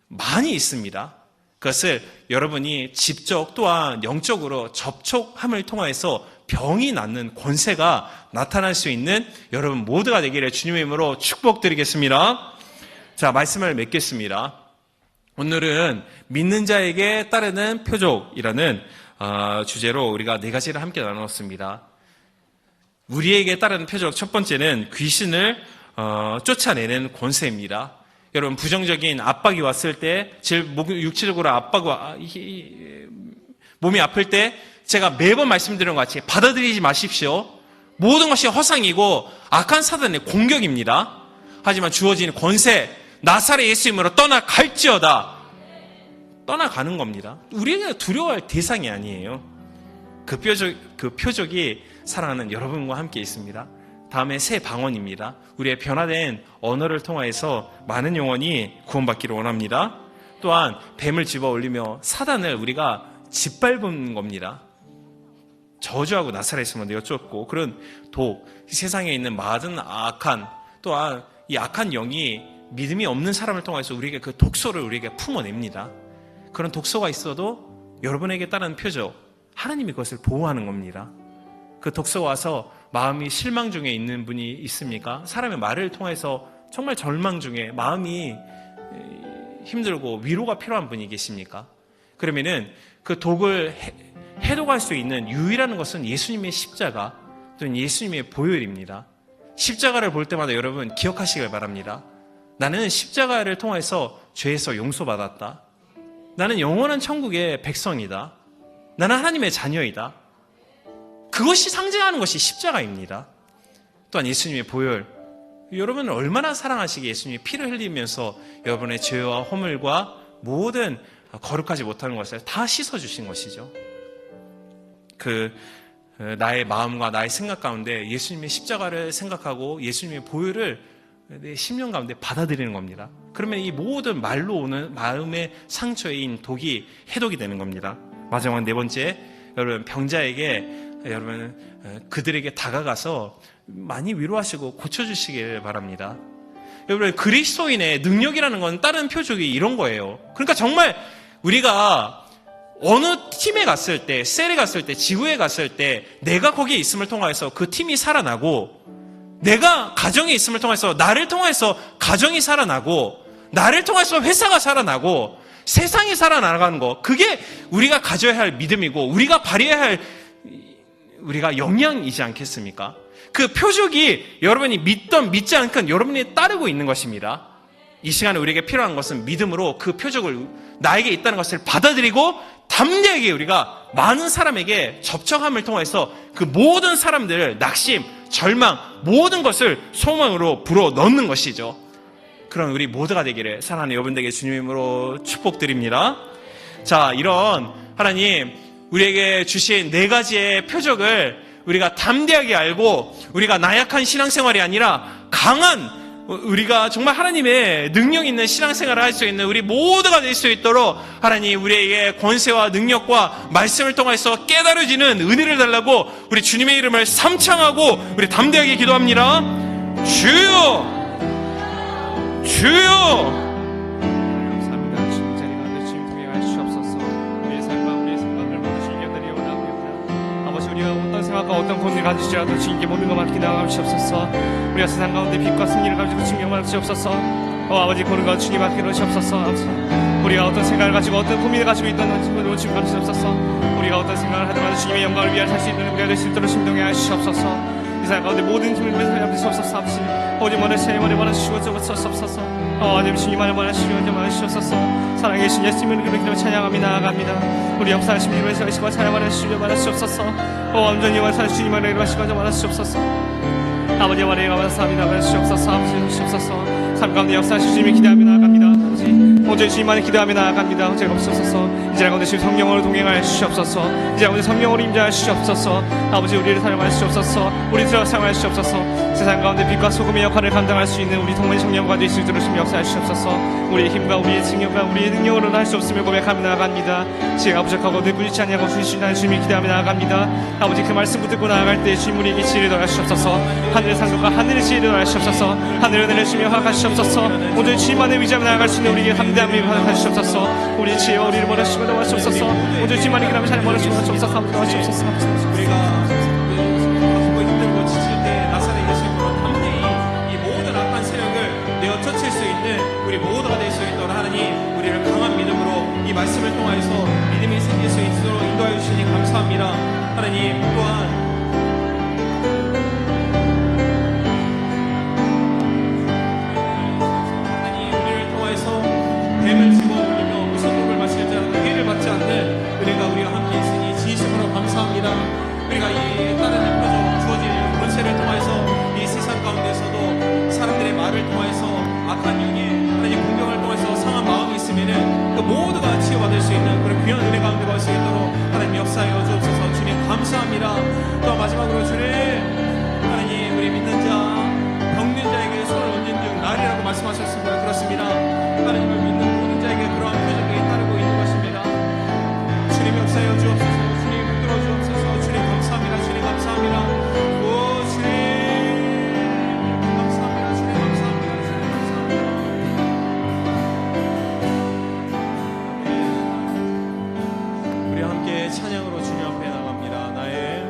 Speaker 1: 많이 있습니다. 그것을 여러분이 직접 또한 영적으로 접촉함을 통해서 병이 낫는 권세가 나타날 수 있는 여러분 모두가 되기를 주님의 이름으로 축복드리겠습니다. 자, 말씀을 맺겠습니다. 오늘은 믿는 자에게 따르는 표적이라는 주제로 우리가 4가지를 함께 나눴습니다. 우리에게 따르는 표적, 첫 번째는 귀신을 쫓아내는 권세입니다. 여러분, 부정적인 압박이 왔을 때, 육체적으로 몸이 아플 때 제가 매번 말씀드린 것 같이 받아들이지 마십시오. 모든 것이 허상이고 악한 사단의 공격입니다. 하지만 주어진 권세, 나사렛 예수 이름으로 떠나갈지어다. 떠나가는 겁니다. 우리가 두려워할 대상이 아니에요. 그 표적이 사랑하는 여러분과 함께 있습니다. 다음에 새 방언입니다. 우리의 변화된 언어를 통해서 많은 영혼이 구원받기를 원합니다. 또한 뱀을 집어 올리며 사단을 우리가 짓밟은 겁니다. 저주하고 나사렛으로 내어쫓고 그런 독, 세상에 있는 모든 악한, 또한 이 악한 영이 믿음이 없는 사람을 통해서 우리에게 그 독소를 우리에게 품어냅니다. 그런 독소가 있어도 여러분에게 따르는 표적, 하나님이 그것을 보호하는 겁니다. 그 독소가 와서 마음이 실망 중에 있는 분이 있습니까? 사람의 말을 통해서 정말 절망 중에 마음이 힘들고 위로가 필요한 분이 계십니까? 그러면은 그 독을 해독할 수 있는 유일한 것은 예수님의 십자가 또는 예수님의 보혈입니다. 십자가를 볼 때마다 여러분 기억하시길 바랍니다. 나는 십자가를 통해서 죄에서 용서받았다. 나는 영원한 천국의 백성이다. 나는 하나님의 자녀이다. 그것이 상징하는 것이 십자가입니다. 또한 예수님의 보혈, 여러분을 얼마나 사랑하시기에 예수님이 피를 흘리면서 여러분의 죄와 허물과 모든 거룩하지 못하는 것을 다 씻어주신 것이죠. 나의 마음과 나의 생각 가운데 예수님의 십자가를 생각하고 예수님의 보혈을 내 심령 가운데 받아들이는 겁니다. 그러면 이 모든 말로 오는 마음의 상처인 독이 해독이 되는 겁니다. 마지막 4번째, 여러분 병자에게 여러분 그들에게 다가가서 많이 위로하시고 고쳐주시길 바랍니다. 여러분 그리스도인의 능력이라는 건 다른 표적이 이런 거예요. 그러니까 정말 우리가 어느 팀에 갔을 때, 셀에 갔을 때, 지구에 갔을 때 내가 거기에 있음을 통해서 그 팀이 살아나고, 내가 가정에 있음을 통해서 나를 통해서 가정이 살아나고, 나를 통해서 회사가 살아나고 세상이 살아나가는 거, 그게 우리가 가져야 할 믿음이고 우리가 발휘해야 할 우리가 영향이지 않겠습니까? 그 표적이 여러분이 믿던 믿지 않건 여러분이 따르고 있는 것입니다. 이 시간에 우리에게 필요한 것은 믿음으로 그 표적을 나에게 있다는 것을 받아들이고 담대하게 우리가 많은 사람에게 접촉함을 통해서 그 모든 사람들을 낙심, 절망, 모든 것을 소망으로 불어 넣는 것이죠. 그런 우리 모두가 되기를 사랑하는 여러분들에게 주님의 이름으로 축복드립니다. 자, 이런 하나님 우리에게 주신 4가지의 표적을 우리가 담대하게 알고 우리가 나약한 신앙생활이 아니라 강한, 우리가 정말 하나님의 능력 있는 신앙생활을 할 수 있는 우리 모두가 될 수 있도록 하나님 우리에게 권세와 능력과 말씀을 통해서 깨달아지는 은혜를 달라고 우리 주님의 이름을 삼창하고 우리 담대하게 기도합니다. 주여! 주여!
Speaker 4: 감사합니다. 주님 자리 가운데 주님 통해 가시옵소서. 우리의 삶과 우리의 생각을 모두 주님께 드리옵나이다. 아버지, 우리가 어떤 생각과 어떤 고민을 가지시더라도 주님께 모든 것 맡기 나아가시옵소서. 우리가 세상 가운데 빛과 승리를 가지고 증명받을 수 없어서 아버지 고른 것 주님 앞에 놓으시옵소서. 아버지 우리가 어떤 생각을 가지고 어떤 고민을 가지고 있다는 친구를 주님 감시옵소서. 우리가 어떤 생각을 하더라도 주님의 영광을 위하여 살 수 있는 우리가 될 수 있도록 심동해 하시옵소서. 이 세상 가운데 모든 힘을 살려주시옵소서. 아버지 오직만을 세임을 원하시고 저부터옵소서. 아버지 주님만을 원하시고 저만하시옵소서. 살아계신 예수님을 그렇게 찬양하며 나아갑니다. 우리 역사하신 일을 세우시고 찬양하며 주시며 말하시옵소서. 온전히 원사하신 주님만을 일하시고 저만하시옵소서. 아버지 원에 감사합니다. 말하시옵소서. 아버지 주시옵소서. 삶 가운데 역사하신 주님을 기대하며 나아갑니다. 아버지 온전히 주님만을 기대하며 나아갑니다. 언제가 없었소서. 이제 가운데 주님 성령으로 동행하여 주시옵소서. 이제 가운데 성령으로 임재하여 주시옵소서. 아버지 우리를 사용하여 주시옵소서. 우리 들어 사용하여 주시옵소서. 세상 가운데 빛과 소금의 역할을 감당할 수 있는 우리 동문 성령과 될 수 있도록 주님 역사하여 주시옵소서. 우리의 힘과 우리의 증명과 우리의 능력으로는 할 수 없음을 고백하며 나아갑니다. 지혜가 부족하고 늘 부딪히지 아니하고 주시나는 주님을 기대하며 나아갑니다. 아버지 그 말씀 붙들고 나아갈 때 주님 우리에게 지혜를 더하여 주시옵소서. 하늘의 상급과 하늘의 지혜를 더하여 주시옵소서. 하늘을 내려주시며 허락하시옵소서. 온전히 주님만을 의지하며 나아갈 수 있는 우리에게 함대함을 허락하시옵소서. 우리의 지혜와 우리를 원하시고 도와주시옵소서. 온전히 주님만을 기대하며 잘 원하시고 도와주시옵소서.
Speaker 1: 우리가 아프고 힘들고 지칠 때 나사렛 예수님으로 담대히 이 모든 악한 세력을 내어 쫓을 수 있는 우리 모두가 될 수 있도록 하나님 우리를 강한 믿음으로 이 말씀을 통하여서 믿음이 생길 수 있도록 인도하여 주시니 감사합니다. 하나님 또한 뱀을 집어 올리며 무슨 독을 마실 자라도 해를 받지 않는 은혜가 우리와 함께 있으니 진심으로 감사합니다. 우리가 이 다른 대표적 주어지는 권세를 통해서 이 세상 가운데서도 사람들의 말을 통해서 악한 영의 하나님 공격을 통해서 상한 마음이 있으면은 그 모두가 치유받을 수 있는 그런 귀한 은혜 가운데 갈 수 있도록 하나님 역사하여 주옵소서. 주님 감사합니다. 또 마지막으로 주님 하나님 우리 믿는 자 병든 자에게 손을 얹은 즉 날이라고 말씀하셨습니다. 그렇습니다. 하나님을 믿는 모든 자에게 그러한 표적이 따르고 있는 것입니다. 주님 역사하여 주옵소서. 주님 붙들어 주옵소서. 주님 감사합니다. 주님 감사합니다. 오 주님 감사합니다. 주님 감사합니다. 주님 감사합니다. 우리 함께 찬양으로 주님 앞에 나갑니다. 나의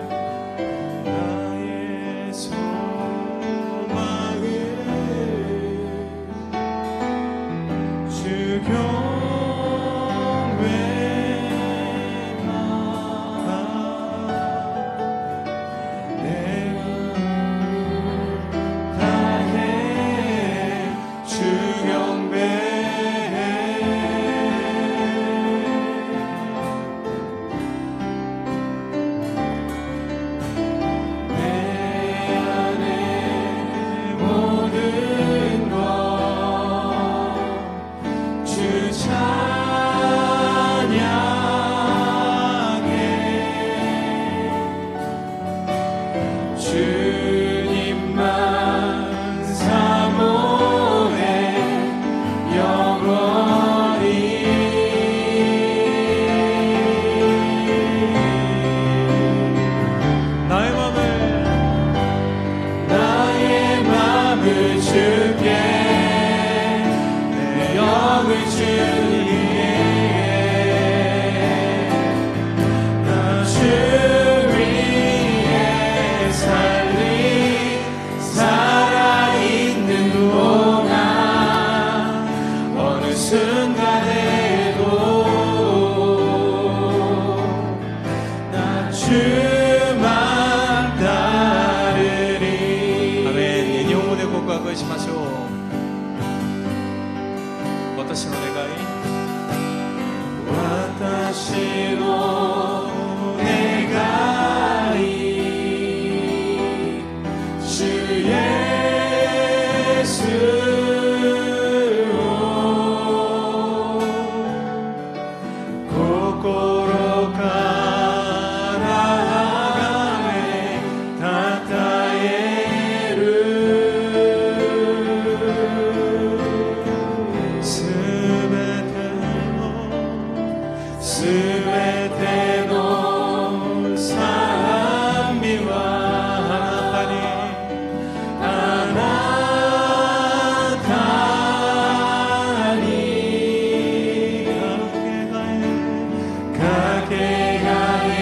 Speaker 5: 가게 가게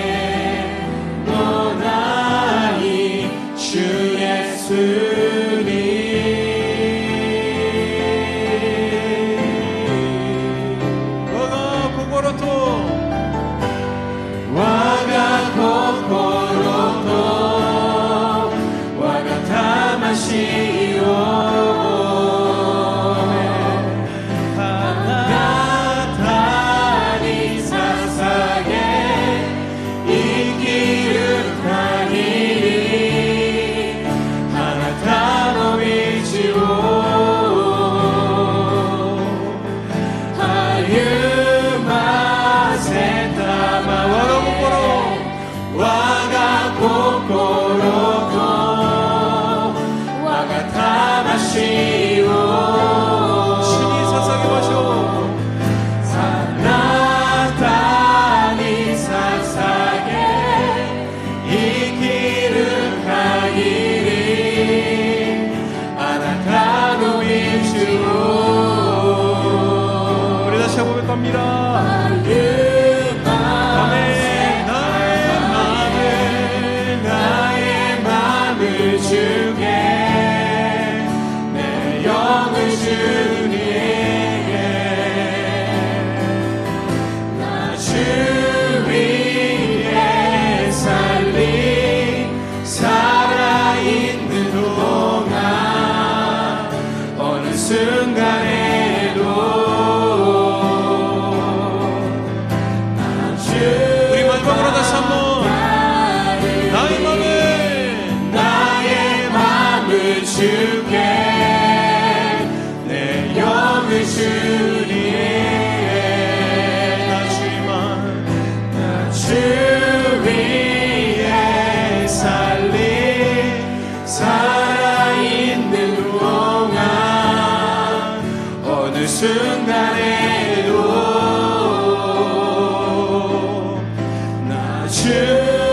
Speaker 5: 너 나
Speaker 1: 와가 고코로고 와가 타마시오 신이 사사게 마셔 사나타니 사사게 이 길을 가기리 아나타노 인주오 우리 다시 한번 고백합니다.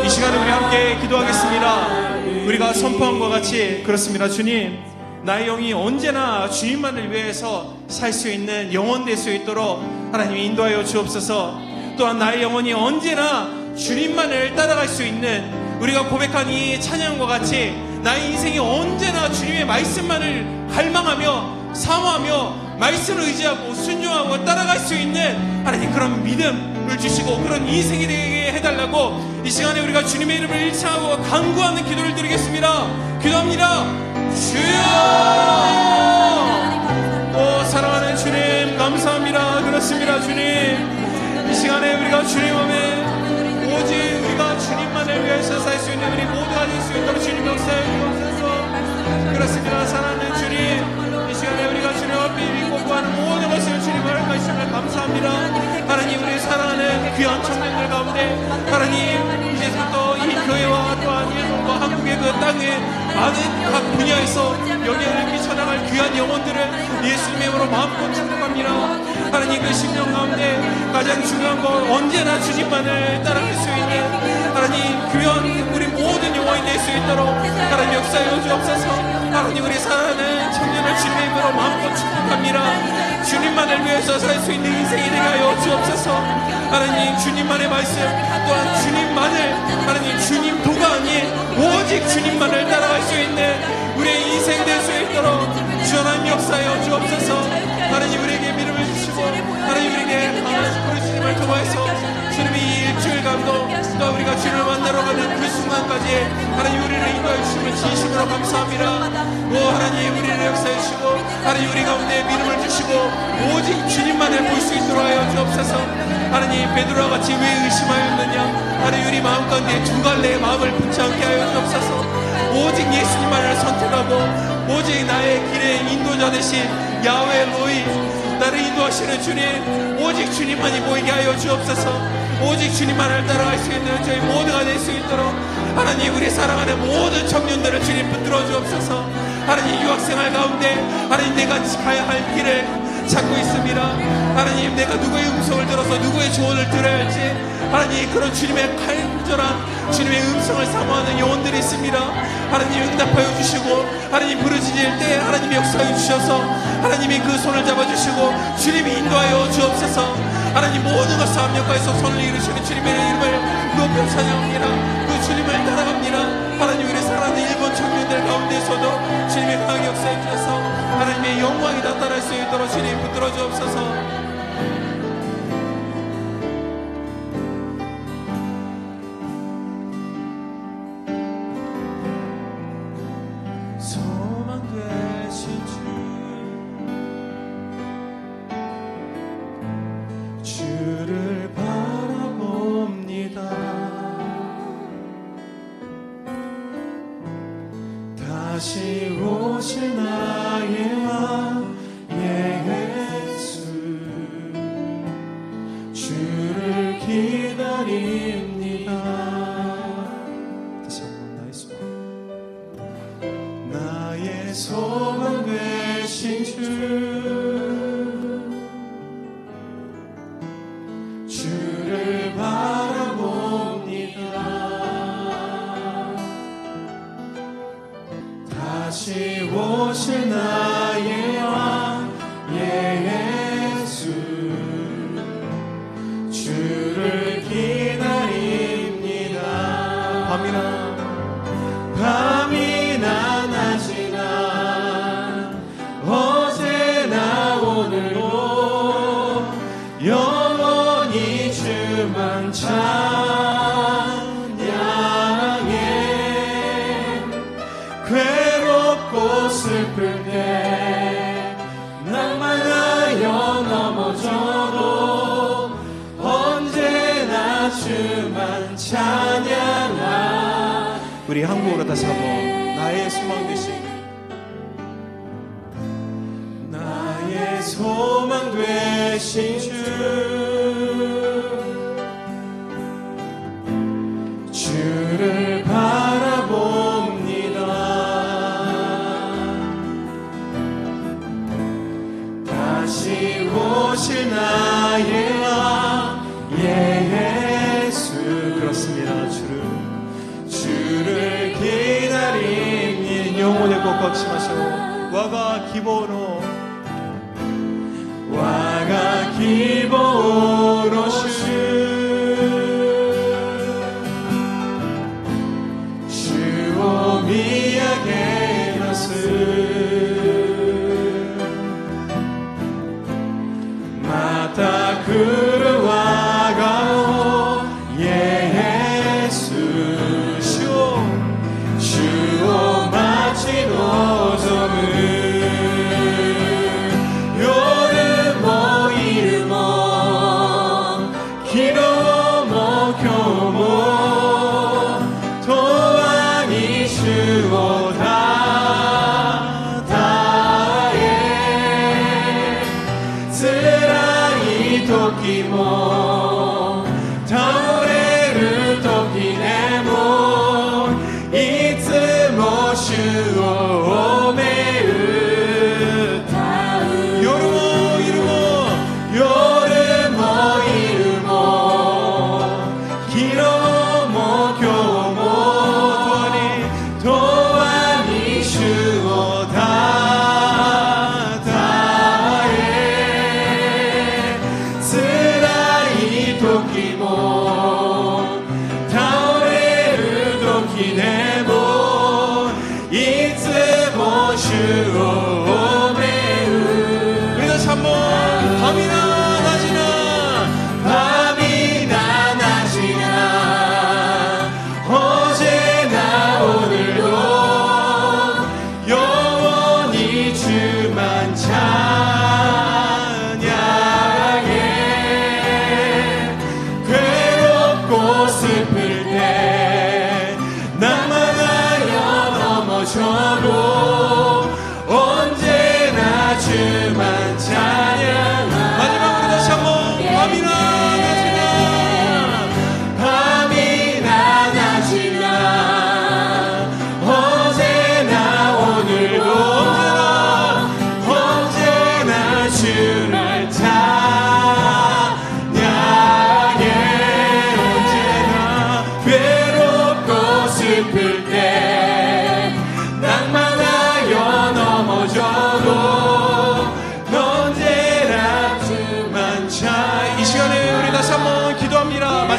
Speaker 1: 이 시간에 우리 함께 기도하겠습니다. 우리가 선포한 것 같이 그렇습니다. 주님, 나의 영이 언제나 주님만을 위해서 살 수 있는 영혼 될 수 있도록 하나님 인도하여 주옵소서. 또한 나의 영혼이 언제나 주님만을 따라갈 수 있는 우리가 고백한 이 찬양과 같이 나의 인생이 언제나 주님의 말씀만을 갈망하며 사모하며 말씀을 의지하고 순종하고 따라갈 수 있는 하나님 그런 믿음을 주시고 그런 인생이 되게 해달라고 이 시간에 우리가 주님의 이름을 일창하고 간구하는 기도를 드리겠습니다. 기도합니다. 주여! 오 사랑하는 주님 감사합니다. 그렇습니다. 주님 이 시간에 우리가 주님 앞에 오직 우리가 주님만을 위해서 살 수 있는 우리 모두가 될 수 있도록 주님 역사해 주옵소서. 그렇습니다. 사랑하는 주님 이 시간에 우리가 주님 앞에 믿고 구하는 모든 것을 주님 허락하심을 감사합니다. 하나님 우리 사랑하는 귀한 청년들 가운데 하나님 이제부터 이 교회와 또한 일본과 한국의 그 땅에 많은 각 분야에서 영향을 끼쳐나갈 귀한 영혼들을 예수님의 이름으로 마음껏 축복합니다. 하나님 그 심령 가운데 가장 중요한 건 언제나 주님만을 따라갈 수 있는 하나님 귀한 우리 모든 영혼이 될 수 있도록 하나님 역사해 주옵소서. 하나님 우리 사랑하는 청년을 주님의 이름으로 마음껏 축복합니다. 주님만을 위해서 살 수 있는 인생이 되게 하여 주옵소서. 하나님 주님만의 말씀 또한 주님만을 하나님 주님 도가 아닌 오직 주님만을 따라갈 수 있는 우리의 인생 될 수 있도록 주 하나님 역사하여 주옵소서. 하나님 우리에게 믿음을 주시고 하나님 우리에게 부르짖음을 통하여서 주님이 이 일주일간도 또 우리가 주님을 만나러 가는 그 순간까지 하나님 우리를 인도해 주시면 진심으로 감사합니다. 오 하나님 우리를 역사해 주시고 하나님 우리 가운데 믿음을 주시고 오직 주님만을 볼 수 있도록 하여 주옵소서. 하나님 베드로와 같이 왜 의심하였느냐. 하나님 우리 마음 가운데 두 갈래의 마음을 붙지 않게 하여 주옵소서. 오직 예수님만을 선택하고 오직 나의 길의 인도자 되신 야훼 로이 나를 인도하시는 주님 오직 주님만이 보이게 하여 주옵소서. 오직 주님만을 따라갈 수 있는 저희 모두가 될 수 있도록 하나님 우리 사랑하는 모든 청년들을 주님 붙들어 주옵소서. 하나님 유학생활 가운데 하나님 내가 가야 할 길을 찾고 있습니다. 하나님 내가 누구의 음성을 들어서 누구의 조언을 들어야 할지 하나님 그런 주님의 간절한 주님의 음성을 사모하는 영혼들이 있습니다. 하나님 응답하여 주시고 하나님 부르짖을 때 하나님 역사해 주셔서 하나님이 그 손을 잡아주시고 주님이 인도하여 주옵소서. 하나님 모든 것을 합력하여서 손을 이루시는 주님의 이름을 높여 찬양합니다. 그 주님을 따라갑니다. 하나님 우리 사랑하는 일본 청년들 가운데서도 주님의 강하게 역사해 주셔서 하나님의 영광이 나타날 수 있도록 주님 붙들어 주옵소서. 주를 바라봅니다. 다시 오실 나의 왕 예수 주를 기다립니다. 주를 기다립니다. 밤이나 낮이나 어제나 오늘도 영원히 주만 찬양해. 괴롭고 슬플 때 낭만하여 넘어져도 언제나 주만 찬양하. 우리 한국어로 다시 한번 나의 소망 되신 나의 소망 되신 주를 바라봅니다. 다시 오실 나의 왕 예수. 그렇습니다. 주를 기다리니 영혼의 꼭 걷지마시오. 와가 기보로 주오 미야게 나스 마타 그르와가오 예수. 주오 마치 노점을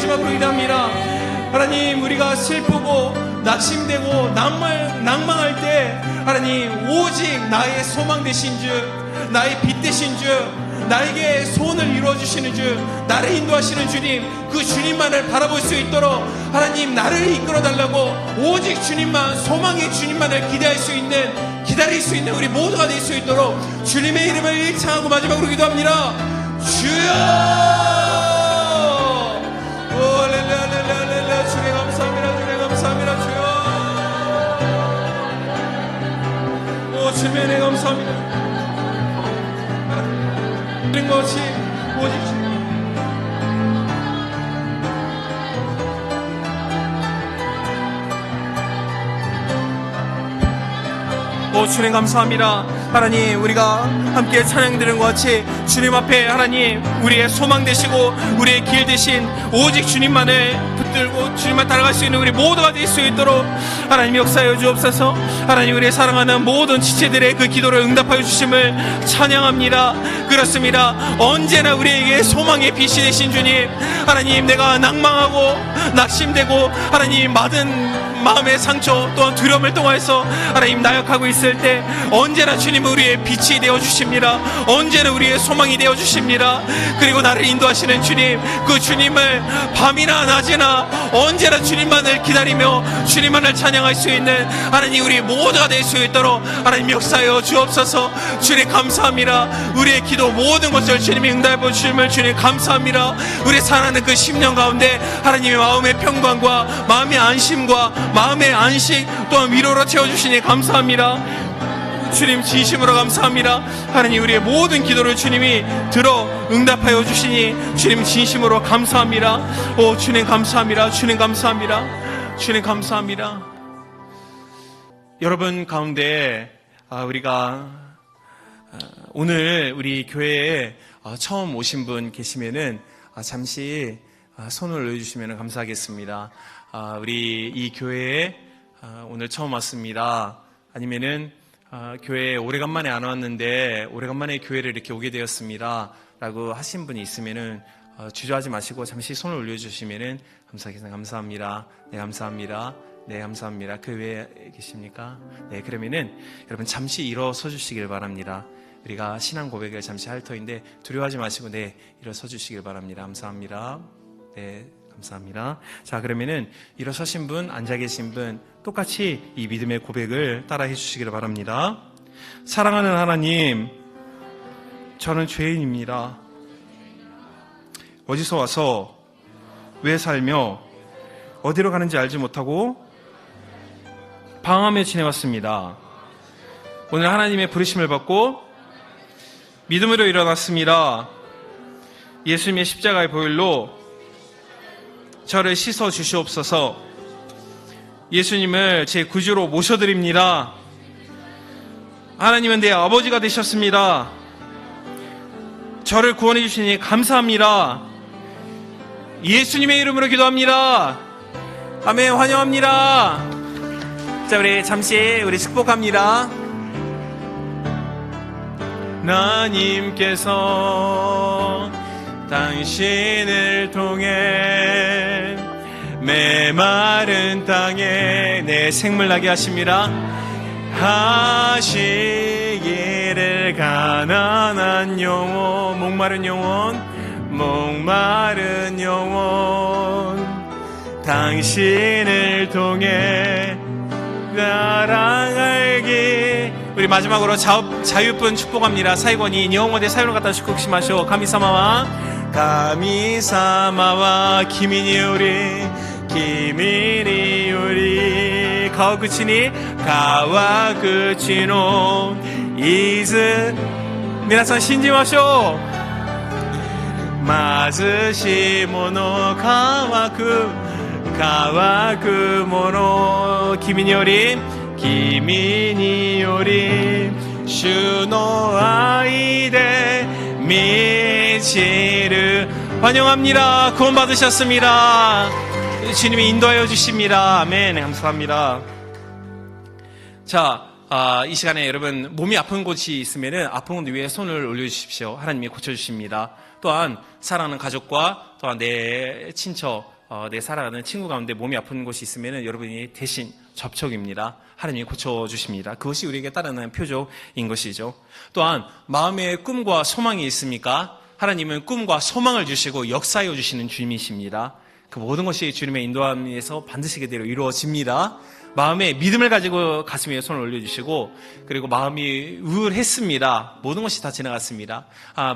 Speaker 5: 마지막으로 기도합니다. 하나님, 우리가 슬프고 낙심되고 낭망할 때 하나님, 오직 나의 소망 되신 주, 나의 빛 되신 주, 나에게 소원을 이루어주시는 주, 나를 인도하시는 주님, 그 주님만을 바라볼 수 있도록 하나님 나를 이끌어달라고, 오직 주님만, 소망의 주님만을 기다릴 수 있는 우리 모두가 될 수 있도록 주님의 이름을 일창하고 마지막으로 기도합니다. 주여! 할렐루야, 주님 감사합니다. 주님 감사합니다. 주여, 주님의 은혜 감사합니다. 이런 것이 오직 주님 감사합니다. 하나님, 우리가
Speaker 1: 함께 찬양 드리는 것 같이 주님 앞에 하나님 우리의 소망 되시고 우리의 길 되신 오직 주님만을 붙들고 주님만 따라갈 수 있는 우리 모두가 될 수 있도록 하나님 역사하여 주옵소서. 하나님 우리의 사랑하는 모든 지체들의 그 기도를 응답하여 주심을 찬양합니다. 그렇습니다. 언제나 우리에게 소망의 빛이 되신 주님, 하나님 내가 낭망하고 낙심되고 하나님 받은 마음의 상처 또한 두려움을 통해서 하나님 나약하고 있을 때 언제나 주님은 우리의 빛이 되어 주십니다. 언제나 우리의 소망이 되어 주십니다. 그리고 나를 인도하시는 주님, 그 주님을 밤이나 낮이나 언제나 주님만을 기다리며 주님만을 찬양할 수 있는 하나님 우리 모두가 될 수 있도록 하나님 역사하여 주옵소서. 주님 감사합니다. 우리의 기도 모든 것을 주님이 응답해 주심을 주님 감사합니다. 우리 살아가는 그 10년 가운데 하나님의 마음의 평강과 마음의 안심과 마음의 안식 또한 위로로 채워주시니 감사합니다. 주님 진심으로 감사합니다. 하나님 우리의 모든 기도를 주님이 들어 응답하여 주시니 주님 진심으로 감사합니다. 오 주님 감사합니다. 주님 감사합니다. 주님 감사합니다. 여러분 가운데 우리가 오늘 우리 교회에 처음 오신 분 계시면은 잠시 손을 올려주시면 감사하겠습니다. 우리 이 교회에 오늘 처음 왔습니다. 아니면은 교회에 오래간만에 안 왔는데 오래간만에 교회를 이렇게 오게 되었습니다 라고 하신 분이 있으면은 주저하지 마시고 잠시 손을 올려주시면은 감사하겠습니다. 감사합니다. 네 감사합니다. 네 감사합니다. 그 외에 계십니까? 네 그러면은 여러분 잠시 일어서 주시길 바랍니다. 우리가 신앙 고백을 잠시 할 터인데 두려워하지 마시고 네 일어서 주시길 바랍니다. 감사합니다. 네 감사합니다. 자 그러면은 일어서신 분, 앉아 계신 분 똑같이 이 믿음의 고백을 따라해 주시기를 바랍니다. 사랑하는 하나님, 저는 죄인입니다. 어디서 와서 왜 살며 어디로 가는지 알지 못하고 방황하며 지내왔습니다. 오늘 하나님의 부르심을 받고 믿음으로 일어났습니다. 예수님의 십자가의 보혈로 저를 씻어 주시옵소서. 예수님을 제 구주로 모셔드립니다. 하나님은 내 아버지가 되셨습니다. 저를 구원해 주시니 감사합니다. 예수님의 이름으로 기도합니다. 아멘. 환영합니다. 자 우리 잠시 우리 축복합니다. 하나님께서 당신을 통해 메마른 땅에 생물 나게 하십니다. 하시기를 가난한 영혼, 목마른 영혼 당신을 통해 사랑하기. 우리 마지막으로 자유분 축복합니다. 사이권이 영혼의 사유를 갖다 축복시마쇼. 가미사마와 기민이 우리 가와 그치노 이즈 미나산 신지마쇼. 마즈시모노 가와그 기민이 요리 슈노 아이데 미치르. 환영합니다. 구원 받으셨습니다. 주님이 인도하여 주십니다. 아멘. 감사합니다. 자, 이 시간에 여러분 몸이 아픈 곳이 있으면은 아픈 곳 위에 손을 올려주십시오. 하나님이 고쳐주십니다. 또한 사랑하는 가족과 또한 내 친척, 내 사랑하는 친구 가운데 몸이 아픈 곳이 있으면은 여러분이 대신 접촉입니다. 하나님이 고쳐주십니다. 그것이 우리에게 따르는 표적인 것이죠. 또한 마음의 꿈과 소망이 있습니까? 하나님은 꿈과 소망을 주시고 역사하여 주시는 주님이십니다. 그 모든 것이 주님의 인도함에서 반드시 그대로 이루어집니다. 마음에 믿음을 가지고 가슴 위에 손을 올려주시고, 그리고 마음이 우울했습니다. 모든 것이 다 지나갔습니다.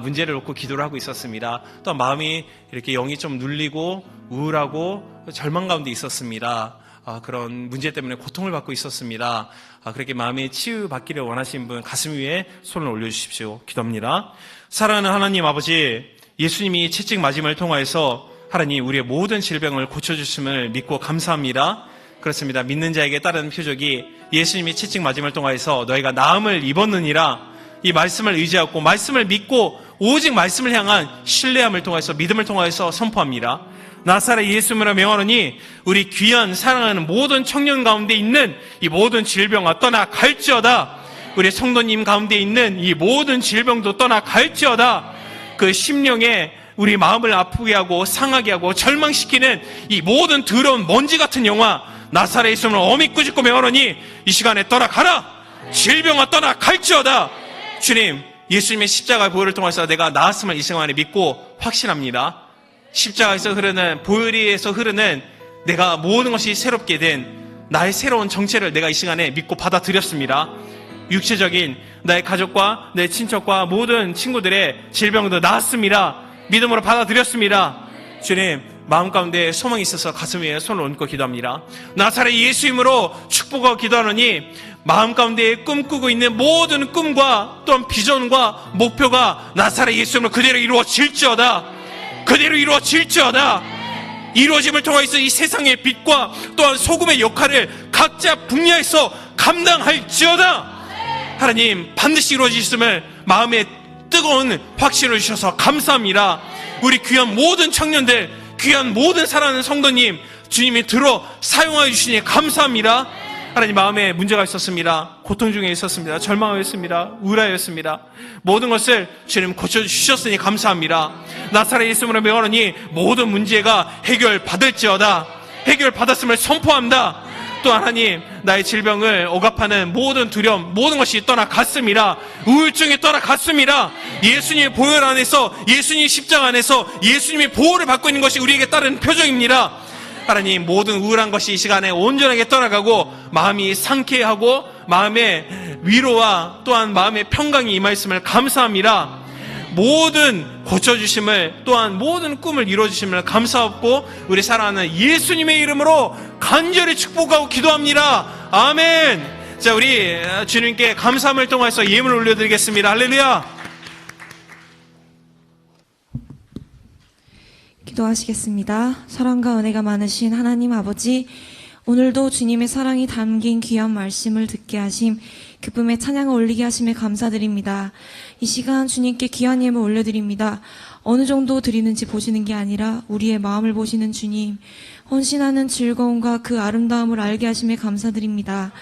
Speaker 1: 문제를 놓고 기도를 하고 있었습니다. 또 마음이 이렇게 영이 좀 눌리고 우울하고 절망 가운데 있었습니다. 그런 문제 때문에 고통을 받고 있었습니다. 그렇게 마음의 치유받기를 원하시는 분 가슴 위에 손을 올려주십시오. 기도합니다. 사랑하는 하나님 아버지, 예수님이 채찍 맞음을 통하여서 하나님 우리의 모든 질병을 고쳐주심을 믿고 감사합니다. 그렇습니다. 믿는 자에게 따르는 표적이 예수님이 채찍 맞음을 통하여서 너희가 나음을 입었느니라. 이 말씀을 의지하고 말씀을 믿고 오직 말씀을 향한 신뢰함을 통해서 믿음을 통해서 선포합니다. 나사렛 예수님으로 명하노니 우리 귀한 사랑하는 모든 청년 가운데 있는 이 모든 질병아 떠나갈지어다. 우리 성도님 가운데 있는 이 모든 질병도 떠나갈지어다. 그 심령에 우리 마음을 아프게 하고 상하게 하고 절망시키는 이 모든 더러운 먼지 같은 영화 나사렛 예수님을 어미 꾸짖고 명하노니 이 시간에 떠나가라. 질병아 떠나갈지어다. 주님, 예수님의 십자가의 보혈을 통해서 내가 나았음을 이 생활에 믿고 확신합니다. 십자가에서 흐르는 보혈에서 흐르는 내가 모든 것이 새롭게 된 나의 새로운 정체를 내가 이 시간에 믿고 받아들였습니다. 육체적인 나의 가족과 내 친척과 모든 친구들의 질병도 나았습니다. 믿음으로 받아들였습니다. 주님, 마음 가운데 소망이 있어서 가슴 위에 손을 얹고 기도합니다. 나사렛 예수 이름으로 축복하고 기도하노니 마음 가운데 꿈꾸고 있는 모든 꿈과 또한 비전과 목표가 나사렛 예수 이름으로 그대로 이루어질지어다. 그대로 이루어질지어다. 이루어짐을 통해서 이 세상의 빛과 또한 소금의 역할을 각자 분야에서 감당할지어다. 하나님, 반드시 이루어지심을 마음에 뜨거운 확신을 주셔서 감사합니다. 우리 귀한 모든 청년들, 귀한 모든 사랑하는 성도님, 주님이 들어 사용하여 주시니 감사합니다. 하나님, 마음에 문제가 있었습니다. 고통 중에 있었습니다. 절망하였습니다. 우울하였습니다. 모든 것을 주님 고쳐주셨으니 감사합니다. 나사렛 예수님으로 명하노니 모든 문제가 해결받을지어다. 해결받았음을 선포합니다. 또 하나님, 나의 질병을 억압하는 모든 두려움, 모든 것이 떠나갔습니다. 우울증이 떠나갔습니다. 예수님의 보혈 안에서, 예수님의 십자가 안에서 예수님의 보호를 받고 있는 것이 우리에게 따른 표정입니다. 하나님, 모든 우울한 것이 이 시간에 온전하게 떠나가고 마음이 상쾌하고 마음의 위로와 또한 마음의 평강이 임하였음을 감사합니다. 모든 고쳐주심을 또한 모든 꿈을 이루어주심을 감사하고 우리 사랑하는 예수님의 이름으로 간절히 축복하고 기도합니다. 아멘. 자, 우리 주님께 감사함을 통해서 예물을 올려드리겠습니다. 할렐루야.
Speaker 2: 기도하시겠습니다. 사랑과 은혜가 많으신 하나님 아버지, 오늘도 주님의 사랑이 담긴 귀한 말씀을 듣게 하심, 기쁨의 찬양을 올리게 하심에 감사드립니다. 이 시간 주님께 귀한 예물 올려드립니다. 어느 정도 드리는지 보시는 게 아니라 우리의 마음을 보시는 주님, 헌신하는 즐거움과 그 아름다움을 알게 하심에 감사드립니다.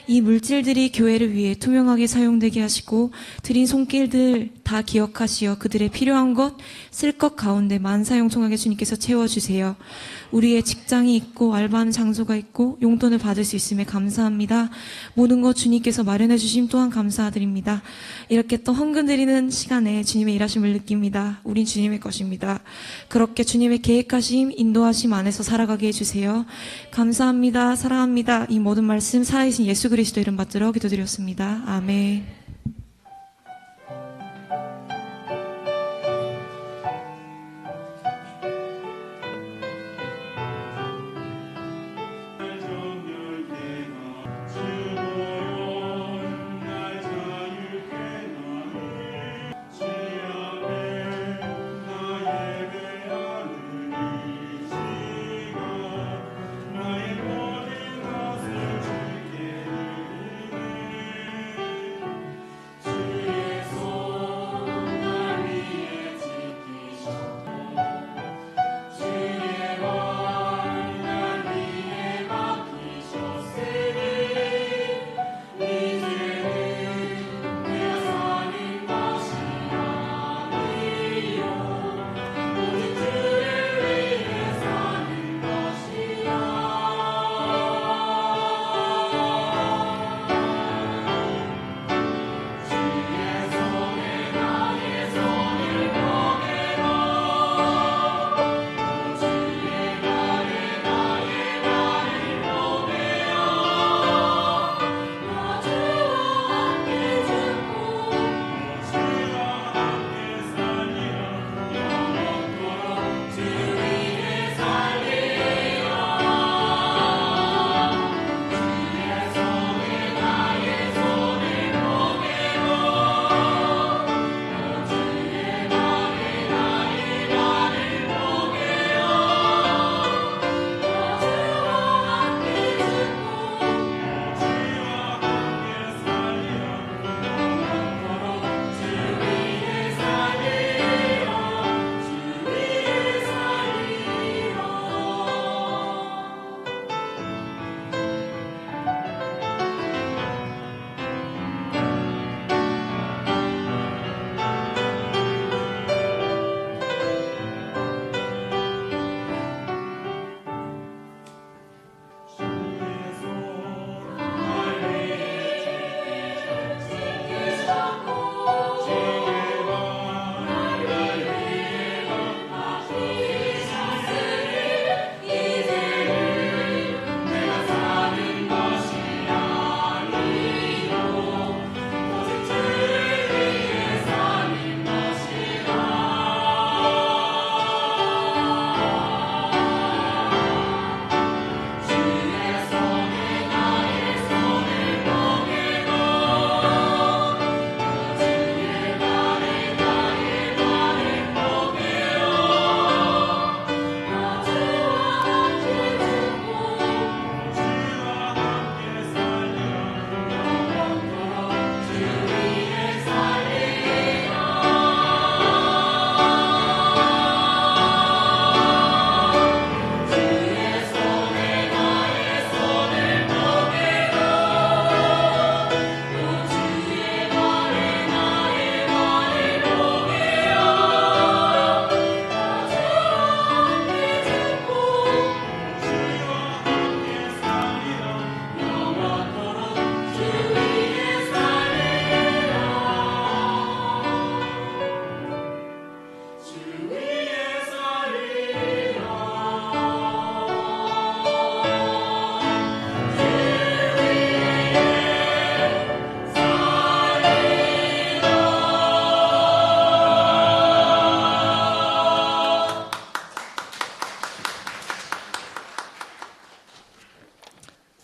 Speaker 2: 이 물질들이 교회를 위해 투명하게 사용되게 하시고 드린 손길들 다 기억하시어 그들의 필요한 것, 쓸 것 가운데 만사형통하게 주님께서 채워주세요. 우리의 직장이 있고 알바하는 장소가 있고 용돈을 받을 수 있음에 감사합니다. 모든 것 주님께서 마련해 주심 또한 감사드립니다. 이렇게 또 헌금 드리는 시간에 주님의 일하심을 느낍니다. 우린 주님의 것입니다. 그렇게 주님의 계획하심, 인도하심 안에서 살아가게 해주세요. 감사합니다. 사랑합니다. 이 모든 말씀 살아계신 예수 그리스도 이름 받들어 기도드렸습니다. 아멘.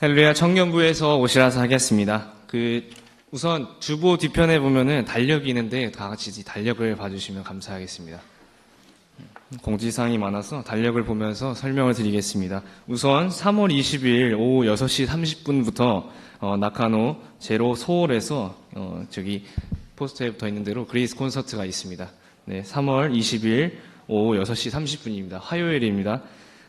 Speaker 4: 할렐루야. 청년부에서 오시라서 하겠습니다. 우선 주보 뒤편에 보면은 달력이 있는데 다 같이 이 달력을 봐주시면 감사하겠습니다. 공지사항이 많아서 달력을 보면서 설명을 드리겠습니다. 우선 3월 20일 오후 6시 30분부터 나카노 제로 소홀에서 저기 포스터에 붙어 있는 대로 그레이스 콘서트가 있습니다. 네, 3월 20일 오후 6시 30분입니다. 화요일입니다.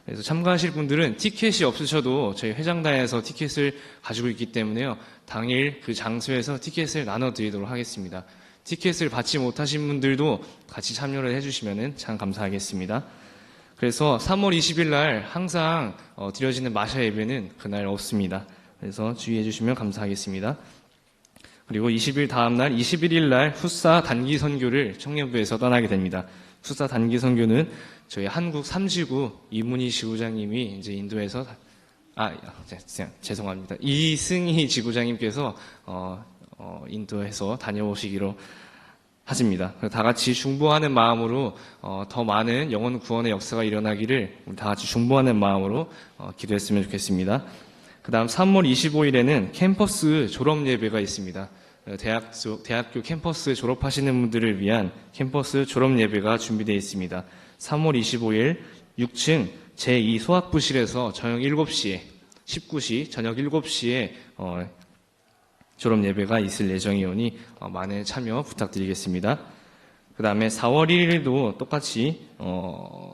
Speaker 4: 그래서 참가하실 분들은 티켓이 없으셔도 저희 회장단에서 티켓을 가지고 있기 때문에요. 당일 그 장소에서 티켓을 나눠드리도록 하겠습니다. 티켓을 받지 못하신 분들도 같이 참여를 해주시면 참 감사하겠습니다. 그래서 3월 20일 날 항상 드려지는 마샤 예배는 그날 없습니다. 그래서 주의해 주시면 감사하겠습니다. 그리고 20일 다음 날 21일 날 후사 단기 선교를 청년부에서 떠나게 됩니다. 후사 단기 선교는 저희 한국 3지구 이문희 지구장님이 이제 인도에서 죄송합니다. 이승희 지구장님께서 인도에서 다녀오시기로 하십니다. 다 같이 중보하는 마음으로 더 많은 영혼 구원의 역사가 일어나기를 우리 다 같이 중보하는 마음으로 기도했으면 좋겠습니다. 그 다음 3월 25일에는 캠퍼스 졸업 예배가 있습니다. 대학교 캠퍼스 졸업하시는 분들을 위한 캠퍼스 졸업 예배가 준비되어 있습니다. 3월 25일 6층 제2 소학부실에서 저녁 7시에 19시 저녁 7시에 졸업 예배가 있을 예정이오니 많은 참여 부탁드리겠습니다. 그 다음에 4월 1일도 똑같이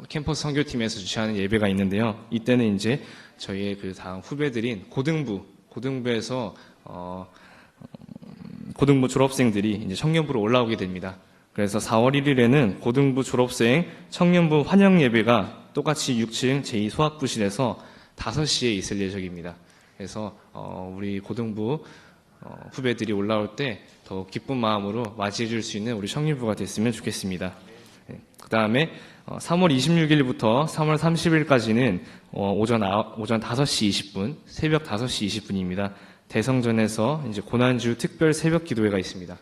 Speaker 4: 캠퍼스 선교팀에서 주최하는 예배가 있는데요. 이때는 이제 저희의 그 다음 후배들인 고등부에서 고등부 졸업생들이 이제 청년부로 올라오게 됩니다. 그래서 4월 1일에는 고등부 졸업생 청년부 환영 예배가 똑같이 6층 제2 소학부실에서 5시에 있을 예정입니다. 그래서 우리 고등부 후배들이 올라올 때 더 기쁜 마음으로 맞이해 줄 수 있는 우리 청년부가 됐으면 좋겠습니다. 그 다음에 3월 26일부터 3월 30일까지는 오전 5시 20분, 새벽 5시 20분입니다. 대성전에서 이제 고난주 특별 새벽 기도회가 있습니다.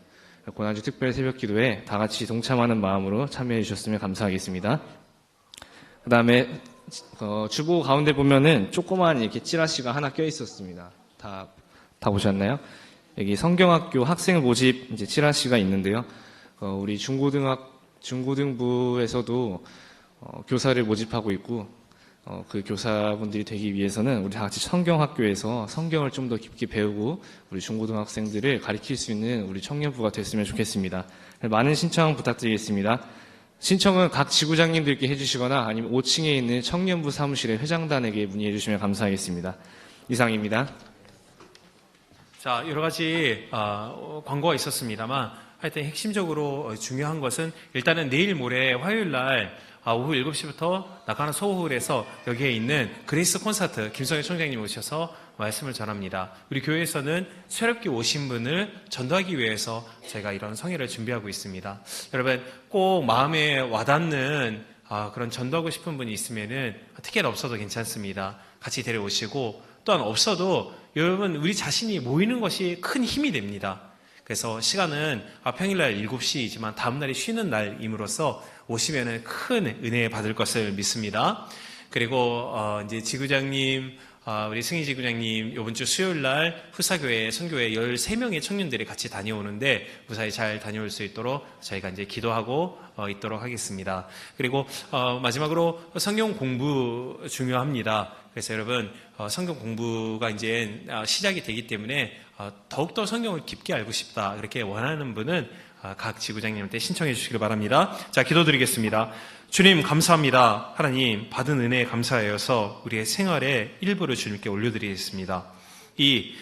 Speaker 4: 고난주 특별 새벽 기도회 다 같이 동참하는 마음으로 참여해 주셨으면 감사하겠습니다. 그 다음에 주보 가운데 보면은 조그만 이렇게 찌라시가 하나 껴 있었습니다. 다 보셨나요? 여기 성경학교 학생 모집 이제 찌라시가 있는데요. 우리 중고등부에서도 교사를 모집하고 있고 그 교사분들이 되기 위해서는 우리 다 같이 성경학교에서 성경을 좀 더 깊게 배우고 우리 중고등학생들을 가르칠 수 있는 우리 청년부가 됐으면 좋겠습니다. 많은 신청 부탁드리겠습니다. 신청은 각 지구장님들께 해주시거나 아니면 5층에 있는 청년부 사무실의 회장단에게 문의해 주시면 감사하겠습니다. 이상입니다.
Speaker 1: 자, 여러 가지 광고가 있었습니다만 하여튼 핵심적으로 중요한 것은 일단은 내일 모레 화요일 날 오후 7시부터 나카노 소홀에서 여기에 있는 그레이스 콘서트 김성일 총장님 오셔서 말씀을 전합니다. 우리 교회에서는 새롭게 오신 분을 전도하기 위해서 저희가 이런 성회를 준비하고 있습니다. 여러분 꼭 마음에 와닿는 그런 전도하고 싶은 분이 있으면은 티켓 없어도 괜찮습니다. 같이 데려오시고 또한 없어도 여러분 우리 자신이 모이는 것이 큰 힘이 됩니다. 그래서 시간은 평일날 7시이지만 다음날이 쉬는 날임으로써 오시면은 큰 은혜 받을 것을 믿습니다. 그리고 이제 지구장님, 우리 승희 지구장님 이번 주 수요일 날 후사교회 선교회 13명의 청년들이 같이 다녀오는데 무사히 잘 다녀올 수 있도록 저희가 이제 기도하고 있도록 하겠습니다. 그리고 마지막으로 성경 공부 중요합니다. 그래서 여러분 성경 공부가 이제 시작이 되기 때문에 더욱더 성경을 깊게 알고 싶다 그렇게 원하는 분은 각 지구장님한테 신청해 주시길 바랍니다. 자, 기도드리겠습니다. 주님 감사합니다. 하나님 받은 은혜에 감사하여서 우리의 생활의 일부를 주님께 올려드리겠습니다. 이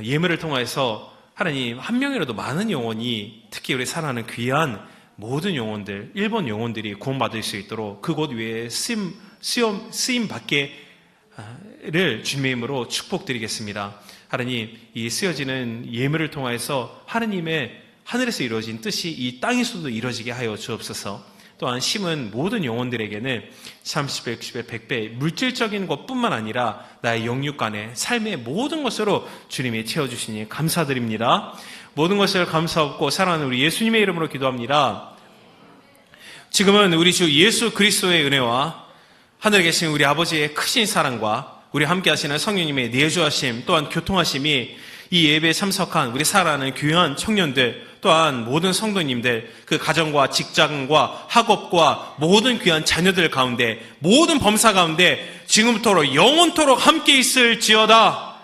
Speaker 1: 예물을 통해서 하나님 한 명이라도 많은 영혼이 특히 우리 사랑하는 귀한 모든 영혼들, 일본 영혼들이 구원받을 수 있도록 그곳 위에 쓰임 받게 를 주님의 이름으로 축복드리겠습니다. 하나님 이 쓰여지는 예물을 통해서 하나님의 하늘에서 이루어진 뜻이 이 땅에서도 이루어지게 하여 주옵소서. 또한 심은 모든 영혼들에게는 30배, 60배, 100배 물질적인 것뿐만 아니라 나의 영육간의 삶의 모든 것으로 주님이 채워주시니 감사드립니다. 모든 것을 감사하고 사랑하는 우리 예수님의 이름으로 기도합니다. 지금은 우리 주 예수 그리스도의 은혜와 하늘에 계신 우리 아버지의 크신 사랑과 우리 함께 하시는 성령님의 내주하심 또한 교통하심이 이 예배에 참석한 우리 사랑하는 귀한 청년들 또한 모든 성도님들 그 가정과 직장과 학업과 모든 귀한 자녀들 가운데 모든 범사 가운데 지금부터 영원토록 함께 있을지어다.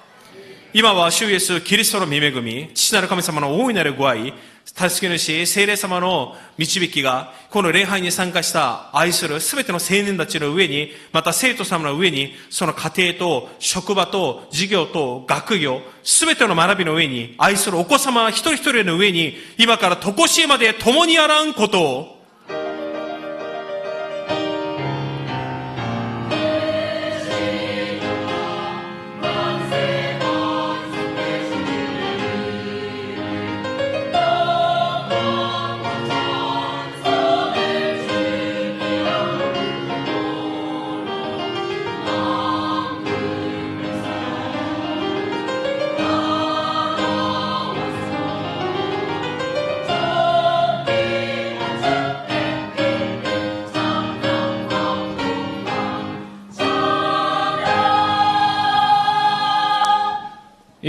Speaker 1: 이마와 주 예수 그리스도로 미매금이 치나를 가면서만 오이나를 구하이 다스키는 시 세례様の導きがこの礼拝に参加した愛するすべての青年たちの上にまた生徒様の上にその家庭と職場と授業と学業すべての学びの上に愛するお子様一人一人の上に今からとこしえまで共にあらんことを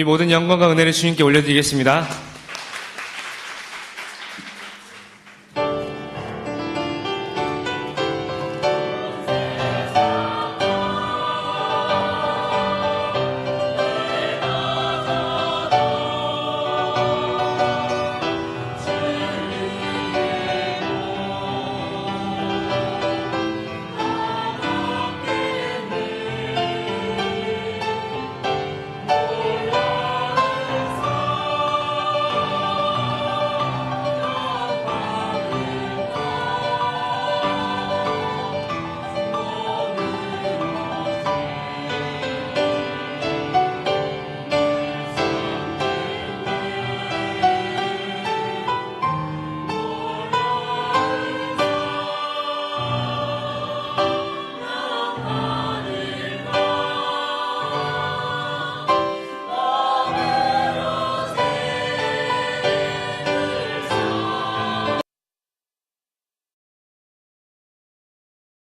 Speaker 4: 이 모든 영광과 은혜를 주님께 올려드리겠습니다.